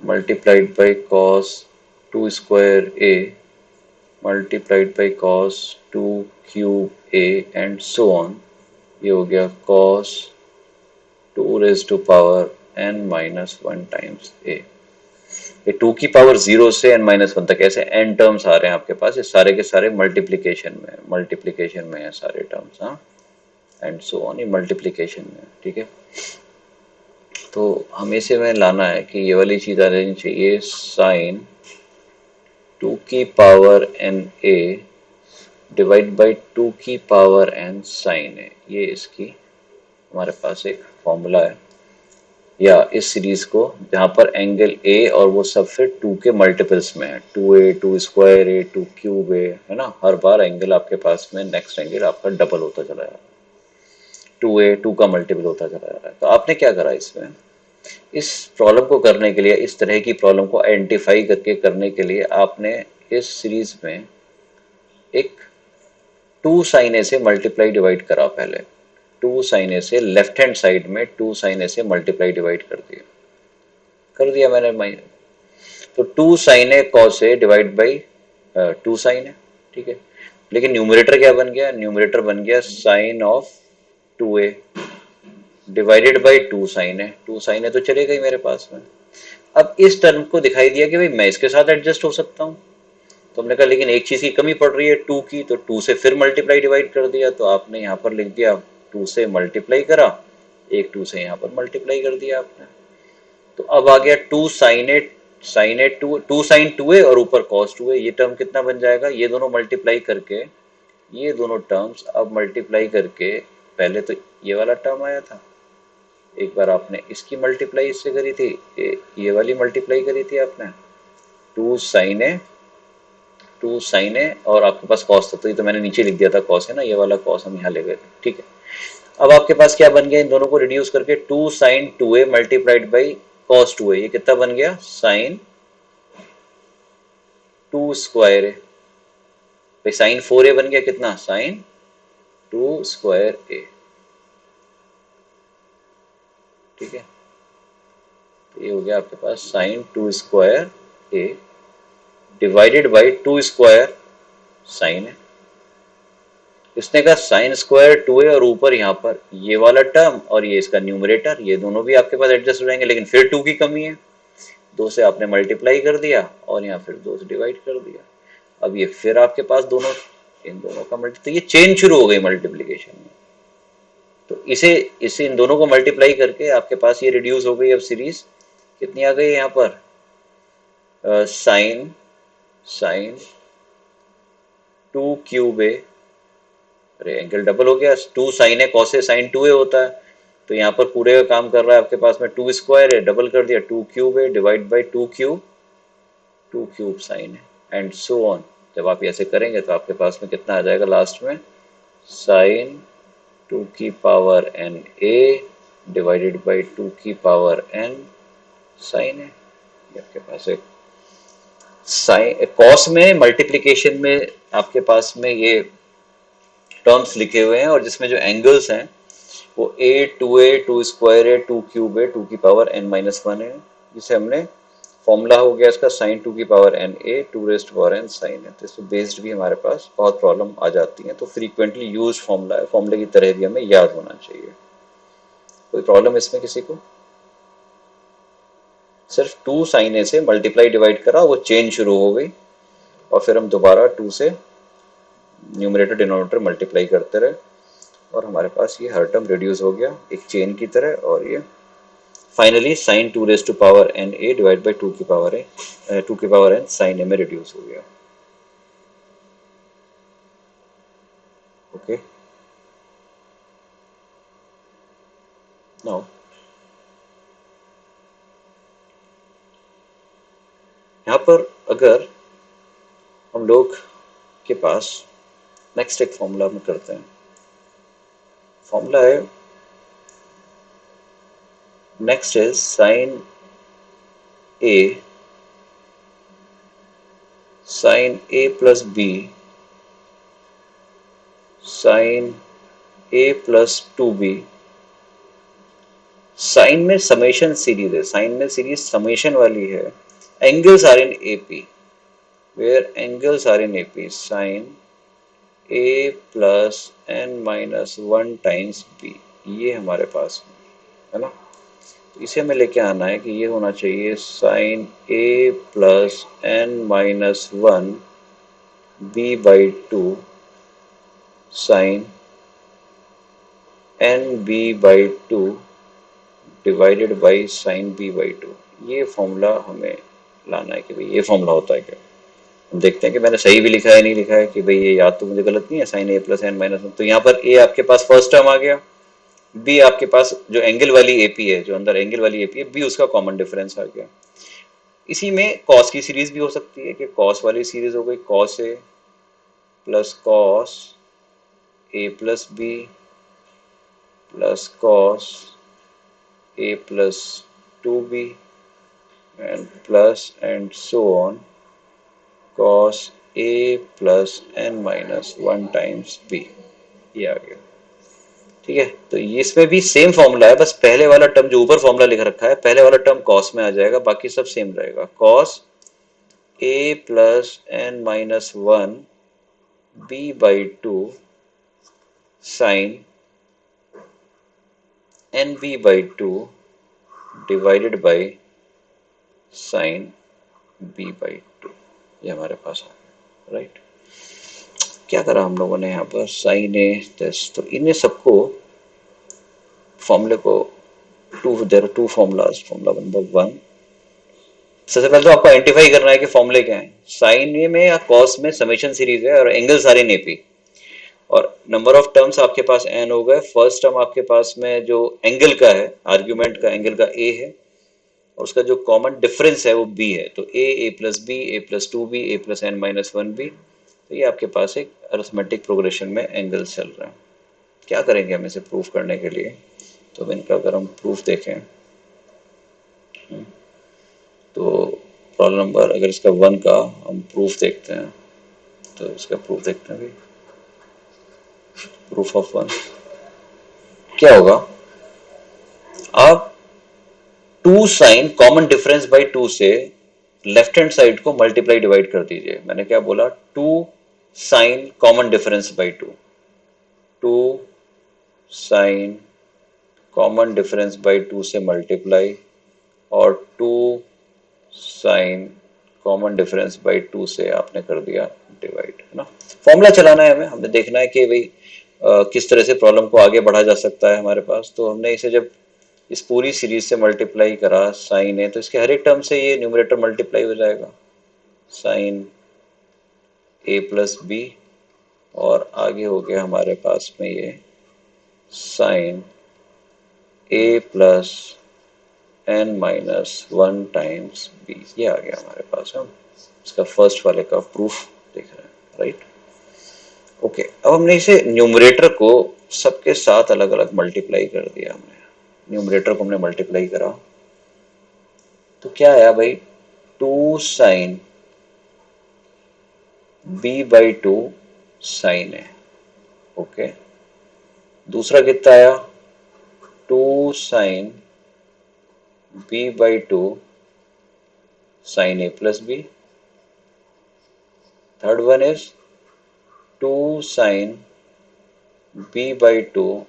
[SPEAKER 1] multiplied by cos 2 square a multiplied by cos 2 cube a and so on. ये हो गया cos 2 raise to power n minus one times a। ये 2 की पावर 0 से n minus one तक ऐसे n terms आ रहे हैं आपके पास, ये सारे के सारे मल्टीप्लीकेशन में है सारे टर्म्स। हाँ, एंड सो ऑन, ये मल्टीप्लीकेशन में, ठीक है। तो हमें से में लाना है कि ये वाली चीज आ जानी चाहिए साइन 2 की power n a divide by 2 की पावर n साइन है। ये इसकी हमारे पास एक फॉर्मूला है, या इस सीरीज को जहां पर एंगल ए और वो सब फिर 2 के मल्टीपल्स में है, 2a 2 square a 2 cube a, है ना। हर बार एंगल आपके पास में नेक्स्ट एंगल आपका डबल होता चला जा रहा है, 2a 2 का मल्टीपल होता चला जा रहा है। तो आपने क्या करा इसमें, इस प्रॉब्लम को करने के लिए, इस तरह की प्रॉब्लम को आइडेंटिफाई करके करने के लिए आपने इस सीरीज में एक 2 साइन ए से मल्टीप्लाई डिवाइड करा पहले। 2 साइन ए से लेफ्ट हैंड साइड में 2 साइन ए से मल्टीप्लाई डिवाइड कर दिया मैंने। तो 2 sine A cos a divide by 2 sine है, ठीक है। लेकिन न्यूमरेटर क्या बन गया, न्यूमरेटर बन गया sine of 2a divided by 2 sine है। 2 साइन है तो चलेगा ही मेरे पास में। अब इस टर्म को दिखाई दिया कि भाई मैं इसके साथ एडजस्ट हो सकता हूँ, तो हमने कहा लेकिन एक चीज की कमी पड़ रही है 2 की, तो 2 से फिर मल्टीप्लाई डिवाइड कर दिया। तो आपने यहाँ पर लिख दिया 2 से मल्टीप्लाई करा, एक 2 से यहाँ पर मल्टीप्लाई कर दिया आपने। तो अब आ गया 2 sine A to sign 2a और ऊपर कॉस 2a। ये टर्म कितना बन जाएगा, ये दोनों मल्टीप्लाई करके, ये दोनों टर्म्स अब मल्टीप्लाई करके, पहले तो ये वाला टर्म आया था, एक बार आपने इसकी मल्टीप्लाई इससे करी थी, ये वाली मल्टीप्लाई करी थी आपने, 2 साइन ए 2 साइन ए और आपके पास कॉस था, तो ये तो मैंने नीचे लिख दिया था कॉस है ना, ये वाला कॉस हम यहाँ ले गए थे, ठीक है। अब आपके पास क्या बन गया, इन दोनों को रिड्यूस करके 2 sign 2a multiplied by cos 2a, ये कितना बन गया साइन 2 स्क्वायर है। भाई साइन 4a बन गया कितना, साइन 2 स्क्वायर ए, ठीक है। तो ये हो गया आपके पास sine 2 square A divided by 2 square sine है। इसने कहा साइन स्क्वायर 2a और ऊपर यहाँ पर ये वाला टर्म और ये इसका न्यूमरेटर, ये दोनों भी आपके पास एडजस्ट हो जाएंगे, लेकिन फिर 2 की कमी है, 2 से आपने मल्टीप्लाई कर दिया और यहाँ फिर 2 से डिवाइड कर दिया। अब ये फिर आपके पास दोनों, इन दोनों का मल्टी, तो ये चेन शुरू हो गई मल्टीप्लीकेशन में। तो इसे इसे इन दोनों को मल्टीप्लाई करके आपके पास ये रिड्यूस हो गई। अब सीरीज कितनी आ गई यहाँ पर, साइन साइन 2 क्यूब ए, अरे एंगल डबल हो गया, 2 साइन है कॉस ए साइन 2a होता है, तो यहाँ पर पूरे का काम कर रहा है आपके पास में 2 स्क्वायर है, डबल कर दिया 2 क्यूब है डिवाइड बाई 2 क्यूब साइन है एंड सो ऑन। जब आप ऐसे करेंगे तो आपके पास में कितना आ जाएगा लास्ट में, साइन 2 की power n a divided by 2 की पावर n साइन है। ये आपके पास एक साइन कॉस में मल्टीप्लिकेशन में आपके पास में ये टर्म्स लिखे हुए हैं, और जिसमें जो एंगल्स हैं वो a 2 स्क्वायर है 2 क्यूब है 2 की पावर n माइनस वन है, जिसे हमने फॉर्मूला हो गया इसका साइन 2 की power n a 2 raised power n sine है। तो इस पर बेस्ड भी हमारे पास बहुत प्रॉब्लम आ जाती है, तो फ्रीक्वेंटली यूज फॉर्मूला है, फॉर्मूले की तरह भी हमें याद होना चाहिए। कोई प्रॉब्लम इसमें किसी को, सिर्फ 2 साइन ए से मल्टीप्लाई डिवाइड करा, वो चेन शुरू हो गई और फिर हम दोबारा 2 से न्यूमरेटर डिनोमिनेटर मल्टीप्लाई करते रहे, और हमारे पास ये हर टर्म रिड्यूस हो गया एक चेन की तरह, और ये finally sine 2 raise to power n a divide by 2 की पावर ए 2 की पावर एन साइन ए में रिड्यूस हो गया। ओके, नाउ यहाँ पर अगर हम लोग के पास नेक्स्ट एक फॉर्मूला में करते हैं। फॉर्मूला है next is a sine A plus b sine A plus 2b। Sine में समेशन सीरीज है, साइन में सीरीज समेशन वाली है। Angles are in AP, where angles are in AP sine A plus N minus 1 times B, ये हमारे पास है ना। तो इसे हमें लेके आना है कि ये होना चाहिए sine A plus N minus 1 b by 2 sine N B by 2 divided by sine B by 2। ये फॉर्मूला हमें लाना है कि भाई ये फॉर्मूला होता है क्या। हम देखते हैं कि मैंने सही भी लिखा है नहीं लिखा है, कि भाई ये याद तो मुझे गलत नहीं है, साइन ए प्लस एन माइनस 1। तो यहाँ पर ए आपके पास फर्स्ट टर्म आ गया, बी आपके पास जो एंगल वाली एपी है, जो अंदर एंगल वाली एपी है, बी उसका कॉमन डिफरेंस आ गया। इसी में कॉस की सीरीज भी हो सकती है कि कॉस वाली सीरीज हो गई cos A plus cos A plus B plus cos a plus 2b and plus and so on cos a plus n minus 1 times b, ये आ गया। ठीक है, तो इसमें भी सेम फॉर्मूला है, बस पहले वाला टर्म जो ऊपर फॉर्मूला लिख रखा है पहले वाला टर्म cos में आ जाएगा, बाकी सब सेम रहेगा। cos a plus n minus 1 b by 2 sin nb by 2 divided by sin b by 2, ये हमारे पास आ गया। राइट, क्या करा हम लोगों ने यहाँ पर साइन ए दिस, तो इन्हें सबको फॉर्मूले को there two formulas. Formula number 1, सबसे पहले तो आपको आइडेंटिफाई करना है कि फॉर्मूले क्या है। साइन ए में या कॉस में समेशन सीरीज है और एंगल सारे एपी, और नंबर ऑफ टर्म्स आपके पास एन हो गए। फर्स्ट टर्म आपके पास में जो एंगल का है, आर्ग्यूमेंट का एंगल का ए है, और उसका जो कॉमन डिफरेंस है वो बी है। तो ए प्लस बी ए प्लस 2b ए प्लस एन माइनस 1b। तो ये आपके पास एक अरिथमेटिक प्रोग्रेशन में एंगल चल रहा है। क्या करेंगे हम इसे प्रूफ करने के लिए, तो इनका अगर हम प्रूफ देखें तो प्रॉब्लम नंबर, अगर इसका 1 का हम प्रूफ देखते हैं, तो इसका प्रूफ देखते हैं भी। प्रूफ ऑफ 1 क्या होगा, आप 2 साइन कॉमन डिफरेंस बाई 2 से लेफ्ट हैंड साइड को मल्टीप्लाई डिवाइड कर दीजिए। मैंने क्या बोला, 2 sine common difference by 2, 2 sine common difference by 2 से मल्टीप्लाई, और 2 साइन कॉमन डिफरेंस बाई 2 से आपने कर दिया डिवाइड, है ना। फॉर्मूला चलाना है हमें, हमने देखना है कि भाई किस तरह से प्रॉब्लम को आगे बढ़ा जा सकता है हमारे पास। तो हमने इसे जब इस पूरी सीरीज से मल्टीप्लाई करा साइन है, तो इसके हर एक टर्म से ये न्यूमरेटर मल्टीप्लाई हो जाएगा, साइन ए प्लस बी, और आगे हो गया हमारे पास में ये साइन ए plus N minus 1 times B, ये आ गया हमारे पास। हम इसका फर्स्ट वाले का प्रूफ देख रहे हैं। राइट, ओके, अब हमने इसे न्यूमरेटर को सबके साथ अलग अलग मल्टीप्लाई कर दिया। हमने न्यूमरेटर को हमने मल्टीप्लाई करा, तो क्या आया भाई, 2 साइन बी बाई 2 साइन है। ओके, दूसरा कितना आया, 2 sine B by 2 sine A plus b. Third one is 2 sine B by 2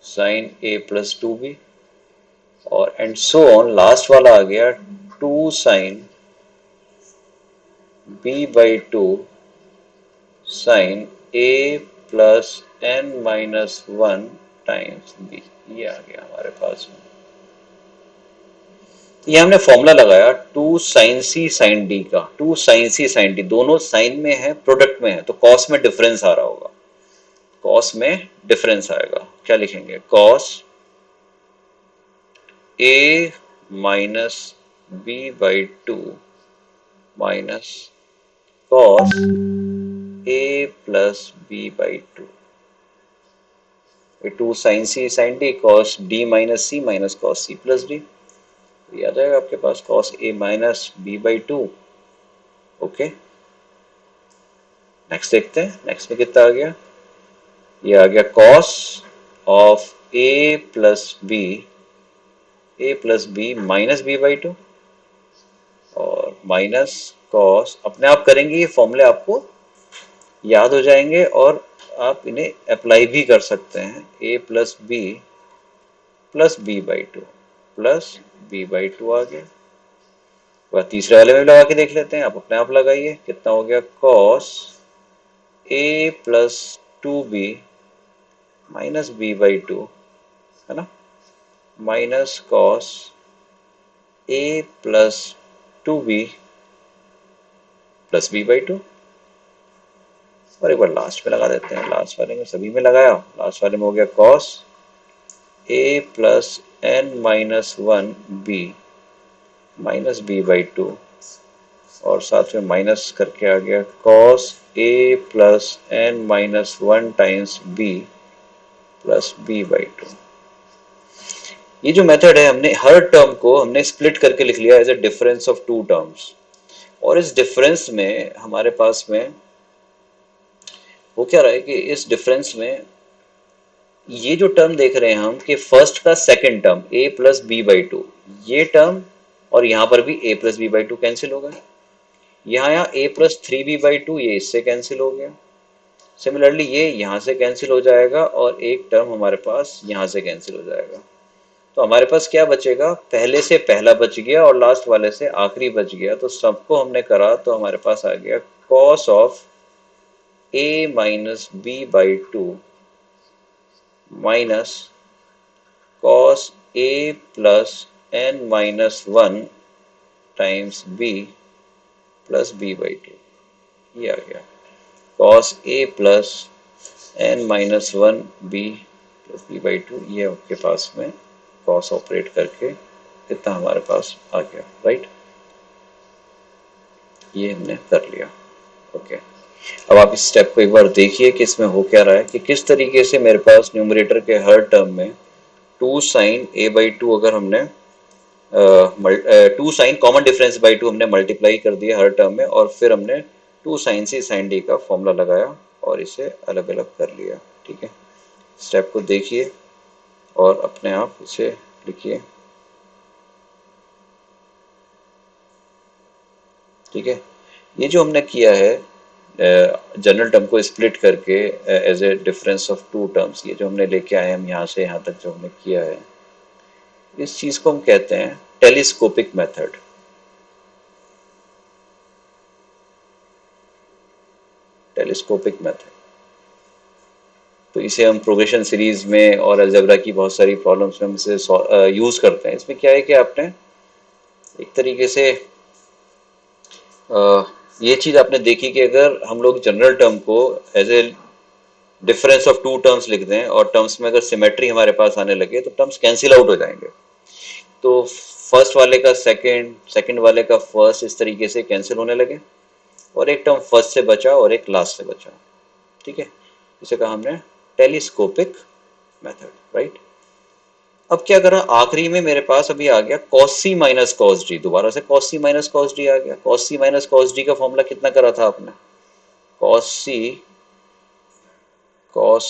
[SPEAKER 1] sine A plus 2b, और एंड सो ऑन, लास्ट वाला आ गया 2 sine B by 2 sine A plus N minus one times B, ये आ गया हमारे पास में। ये हमने फॉर्मूला लगाया two sine C sine D का, two sine C sine D दोनों साइन में है, प्रोडक्ट में है, तो कॉस में डिफरेंस आ रहा होगा, कॉस में डिफरेंस आएगा। क्या लिखेंगे, cos A minus B by two minus cos A plus B by two, two sine C sine D cos D minus C minus cos C plus D, ये आ जाएगा आपके पास cos A minus B by two. Okay, next देखते हैं, next में कितना आ गया, ये आ गया cos of A plus b minus B by two, और माइनस कॉस, अपने आप करेंगे ये फॉर्मूले आपको याद हो जाएंगे और आप इन्हें अप्लाई भी कर सकते हैं, A plus B by two plus B by two आ गया। वह तीसरे वाले में भी लगा के देख लेते हैं, आप अपने आप लगाइए, कितना हो गया, cos A plus two b minus B by two, है ना, minus cos A plus two b plus B by two. और एक बार लास्ट में लगा देते हैं, लास्ट वाले में सभी में लगाया, लास्ट वाले में हो गया cos A plus N minus one b minus B by two, और साथ में माइनस करके आ गया cos A plus N minus one times B plus B by two. ये जो मेथड है, हमने हर टर्म को हमने स्प्लिट करके लिख लिया as a difference of two terms, और इस डिफरेंस में हमारे पास में वो क्या रहा है कि इस डिफरेंस में ये जो टर्म देख रहे हैं हम कि फर्स्ट का second term a plus B by two, ये टर्म और यहाँ पर भी a plus B by two cancel हो गए, यहाँ a plus three B by two ये इससे कैंसिल हो गया, सिमिलरली ये यहाँ से कैंसिल हो जाएगा और एक टर्म हमारे पास यहाँ से कैंसिल हो जाएगा। तो हमारे पास क्या बचेगा, पहले से पहला बच गया और लास्ट वाले से आखिरी बच गया, तो सबको हमने करा तो हमारे पास आ गया cos of a minus B by two minus cos a plus N minus one times B plus B by two, ये आ गया cos a plus N minus one B plus B by two, ये आपके पास में cos operate करके कितना हमारे पास आ गया, राइट, ये हमने कर लिया। ओके, अब आप इस स्टेप को एक बार देखिए कि इसमें हो क्या रहा है, कि किस तरीके से मेरे पास न्यूमरेटर के हर टर्म में two sine A by two, अगर हमने two sine common difference by two हमने मल्टीप्लाई कर दिया हर टर्म में, और फिर हमने two sine C sine D का फॉर्मूला लगाया और इसे अलग अलग कर लिया। ठीक है, स्टेप को देखिए और अपने आप इसे लिखिए। ठीक है, ये जो हमने किया है जनरल टर्म को स्प्लिट करके as a difference of two terms, ये जो हमने लेके आए हम यहाँ से यहाँ तक जो हमने किया है, इस चीज को हम कहते हैं टेलीस्कोपिक मेथड। टेलीस्कोपिक मेथड, तो इसे हम प्रोग्रेशन सीरीज में और अलजेब्रा की बहुत सारी प्रॉब्लम्स में हम इसे यूज करते हैं। इसमें क्या है कि आपने एक तरीके से ये चीज आपने देखी कि अगर हम लोग जनरल टर्म को as a difference of two terms लिख दें और टर्म्स में अगर सिमेट्री हमारे पास आने लगे तो टर्म्स कैंसिल आउट हो जाएंगे, तो फर्स्ट वाले का सेकंड, सेकंड वाले का फर्स्ट, इस तरीके से कैंसिल होने लगे और एक टर्म फर्स्ट से बचा और एक लास्ट से बचा। ठीक है, इसे कहा हमने टेलीस्कोपिक मेथड, राइट। अब क्या करा, आखिरी में मेरे पास अभी आ गया cos c minus cos D, दोबारा से cos c minus cos D आ गया। cos c minus cos D का फॉर्मूला कितना करा था आपने, cos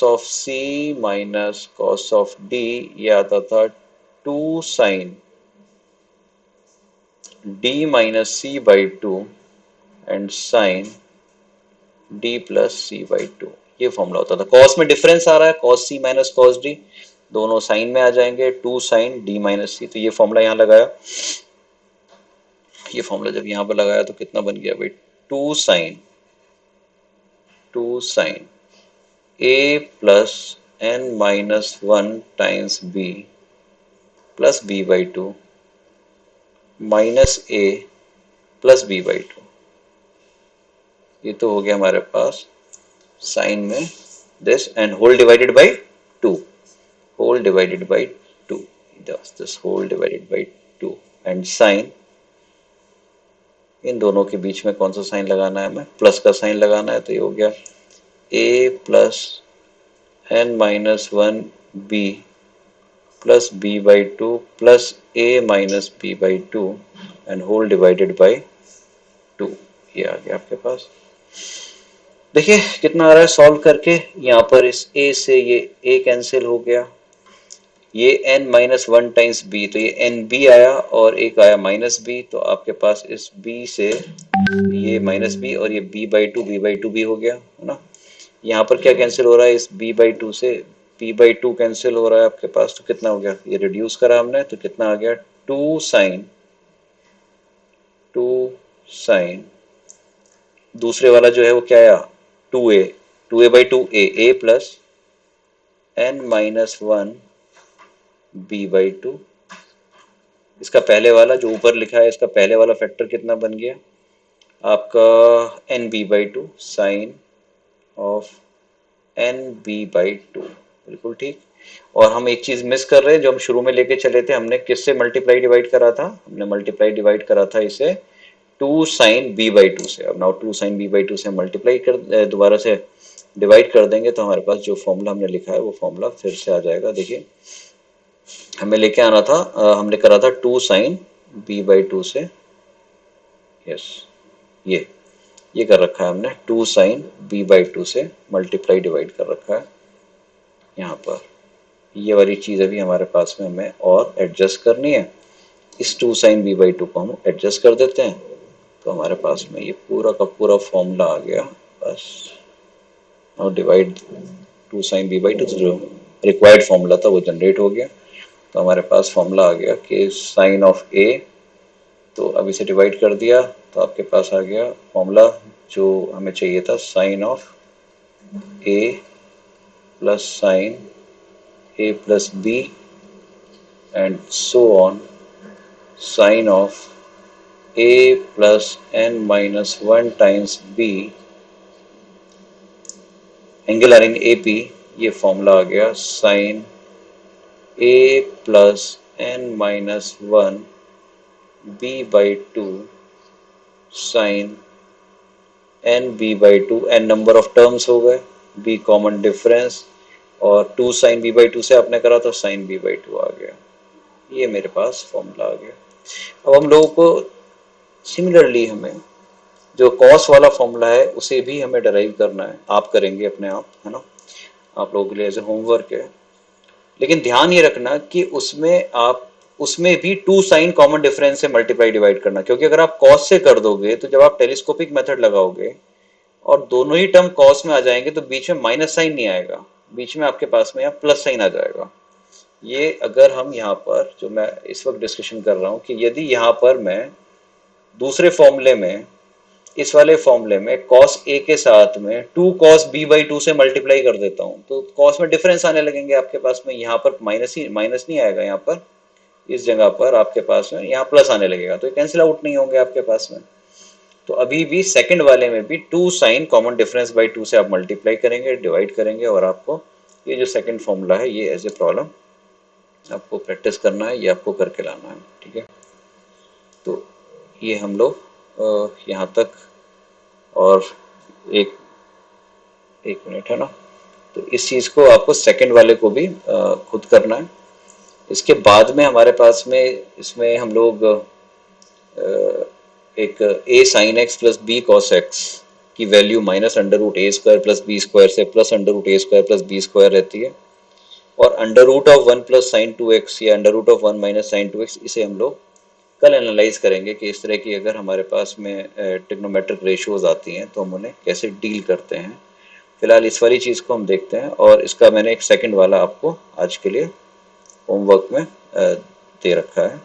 [SPEAKER 1] of c minus cos of D, ये आता था two sine D minus C by two and sine D plus C by two, ये फॉर्मूला होता था। कॉस में डिफरेंस आ रहा है, cos c minus cos D, दोनों साइन में आ जाएंगे, टू साइन डी माइनस सी, तो ये फॉर्मूला यहाँ लगाया। ये फॉर्मूला जब यहाँ पर लगाया तो कितना बन गया भाई, two sine A plus N minus one times B plus B by two minus A plus B by two. ये तो हो गया हमारे पास साइन में this and whole divided by two, whole divided by two, this whole divided by two and sine, इन दोनों के बीच में कौन सा साइन लगाना है, हमें प्लस का साइन लगाना है। तो ये हो गया A plus N minus one B plus B by two plus A minus B by two and whole divided by two. ये आ गया आपके पास। देखिए कितना आ रहा है सॉल्व करके, यहाँ पर इस a से ये a कैंसिल हो गया, ये n minus one times B, तो ये एन बी आया और एक आया माइनस बी, तो आपके पास इस b से ये माइनस बी और ये b बाई टू भी हो गया है ना। यहाँ पर क्या कैंसिल हो रहा है, इस b बाई टू से b बाई टू कैंसिल हो रहा है आपके पास, तो कितना हो गया, ये रिड्यूस करा हमने तो कितना आ गया, टू साइन दूसरे वाला जो है वो क्या आया, two A by two A plus N minus one B by two. इसका पहले वाला जो ऊपर लिखा है, इसका पहले वाला फैक्टर कितना बन गया आपका, N B by two sine of N B by two, बिल्कुल ठीक। और हम एक चीज मिस कर रहे हैं, जो हम शुरू में लेके चले थे, हमने किससे मल्टीप्लाई डिवाइड करा था, हमने मल्टीप्लाई डिवाइड करा था इसे two sine B by two से। अब now two sine B by two से मल्टीप्लाई कर दोबारा से डिवाइड कर देंगे तो हमारे पास जो फॉर्मूला हमने लिखा है वो फॉर्मूला फिर से आ जाएगा। देखिए हमें लेके आना था, हमने करा था two sine B by two से, यस ये कर रखा है हमने, two sine B by two से मल्टीप्लाई डिवाइड कर रखा है यहाँ पर। ये वाली चीज़ अभी हमारे पास में हमें और एडजस्ट करनी है, इस two sine B by two को हम एडजस्ट कर देते हैं, तो हमारे पास में ये पूरा का पूरा फॉर्मूला आ गया बस। और divide two sine B by two, जो रिक्वायर्ड फॉर्मूला था वो जनरेट हो गया, तो हमारे पास फॉर्मूला आ गया कि साइन ऑफ ए, तो अब इसे डिवाइड कर दिया तो आपके पास आ गया फॉर्मूला जो हमें चाहिए था, sine of A plus sine A plus B and so on sine of A plus N minus one times B angle are in A P. ये फॉर्मूला आ गया sine A plus N minus one B by two sine N B by two, N number of terms हो गए, B common difference, और two sine B by two से आपने करा तो साइन बी बाई टू आ गया। ये मेरे पास फॉर्मूला आ गया। अब हम लोगों को सिमिलरली हमें जो कॉस वाला फॉर्मूला है उसे भी हमें डराइव करना है, आप करेंगे अपने आप, है ना, आप लोगों के लिए एज ए होमवर्क है। लेकिन ध्यान ये रखना कि उसमें भी टू साइन कॉमन डिफरेंस से मल्टीप्लाई डिवाइड करना, क्योंकि अगर आप कॉस से कर दोगे तो जब आप टेलीस्कोपिक मेथड लगाओगे और दोनों ही टर्म कॉस में आ जाएंगे तो बीच में माइनस साइन नहीं आएगा, बीच में आपके पास में यहाँ प्लस साइन आ जाएगा। ये अगर हम यहाँ पर जो मैं इस वक्त डिस्कशन कर रहा हूँ कि यदि यहाँ पर मैं दूसरे फॉर्मूले में, इस वाले फॉर्मूले में कॉस ए के साथ में two cos B by two से मल्टीप्लाई कर देता हूँ तो कॉस में डिफरेंस आने लगेंगे आपके पास में, यहाँ पर माइनस नहीं आएगा, यहाँ पर इस जगह पर आपके पास में यहाँ प्लस आने लगेगा, तो कैंसिल आउट नहीं होंगे आपके पास में। तो अभी भी सेकंड वाले में भी two sine common difference by two से आप मल्टीप्लाई करेंगे, डिवाइड करेंगे, और आपको ये जो सेकंड फॉर्मूला है ये एज ए प्रॉब्लम आपको प्रैक्टिस करना है, ये आपको करके लाना है, ठीक है। तो ये हम लोग यहाँ तक, और एक मिनट है ना, तो इस चीज़ को आपको सेकंड वाले को भी खुद करना है। इसके बाद में हमारे पास में इसमें हम लोग एक a sine X plus B cos X की value minus under root A square plus B square से plus under root A square plus B square रहती है, और under root of one plus sine two X या under root of one minus sine two X, इसे हम लोग कल analyse करेंगे कि इस तरह की अगर हमारे पास में ट्रिग्नोमेट्रिक रेशियोज आती हैं तो हम उन्हें कैसे डील करते हैं। फिलहाल इस वाली चीज़ को हम देखते हैं, और इसका मैंने एक सेकंड वाला आपको आज के लिए होमवर्क में दे रखा है।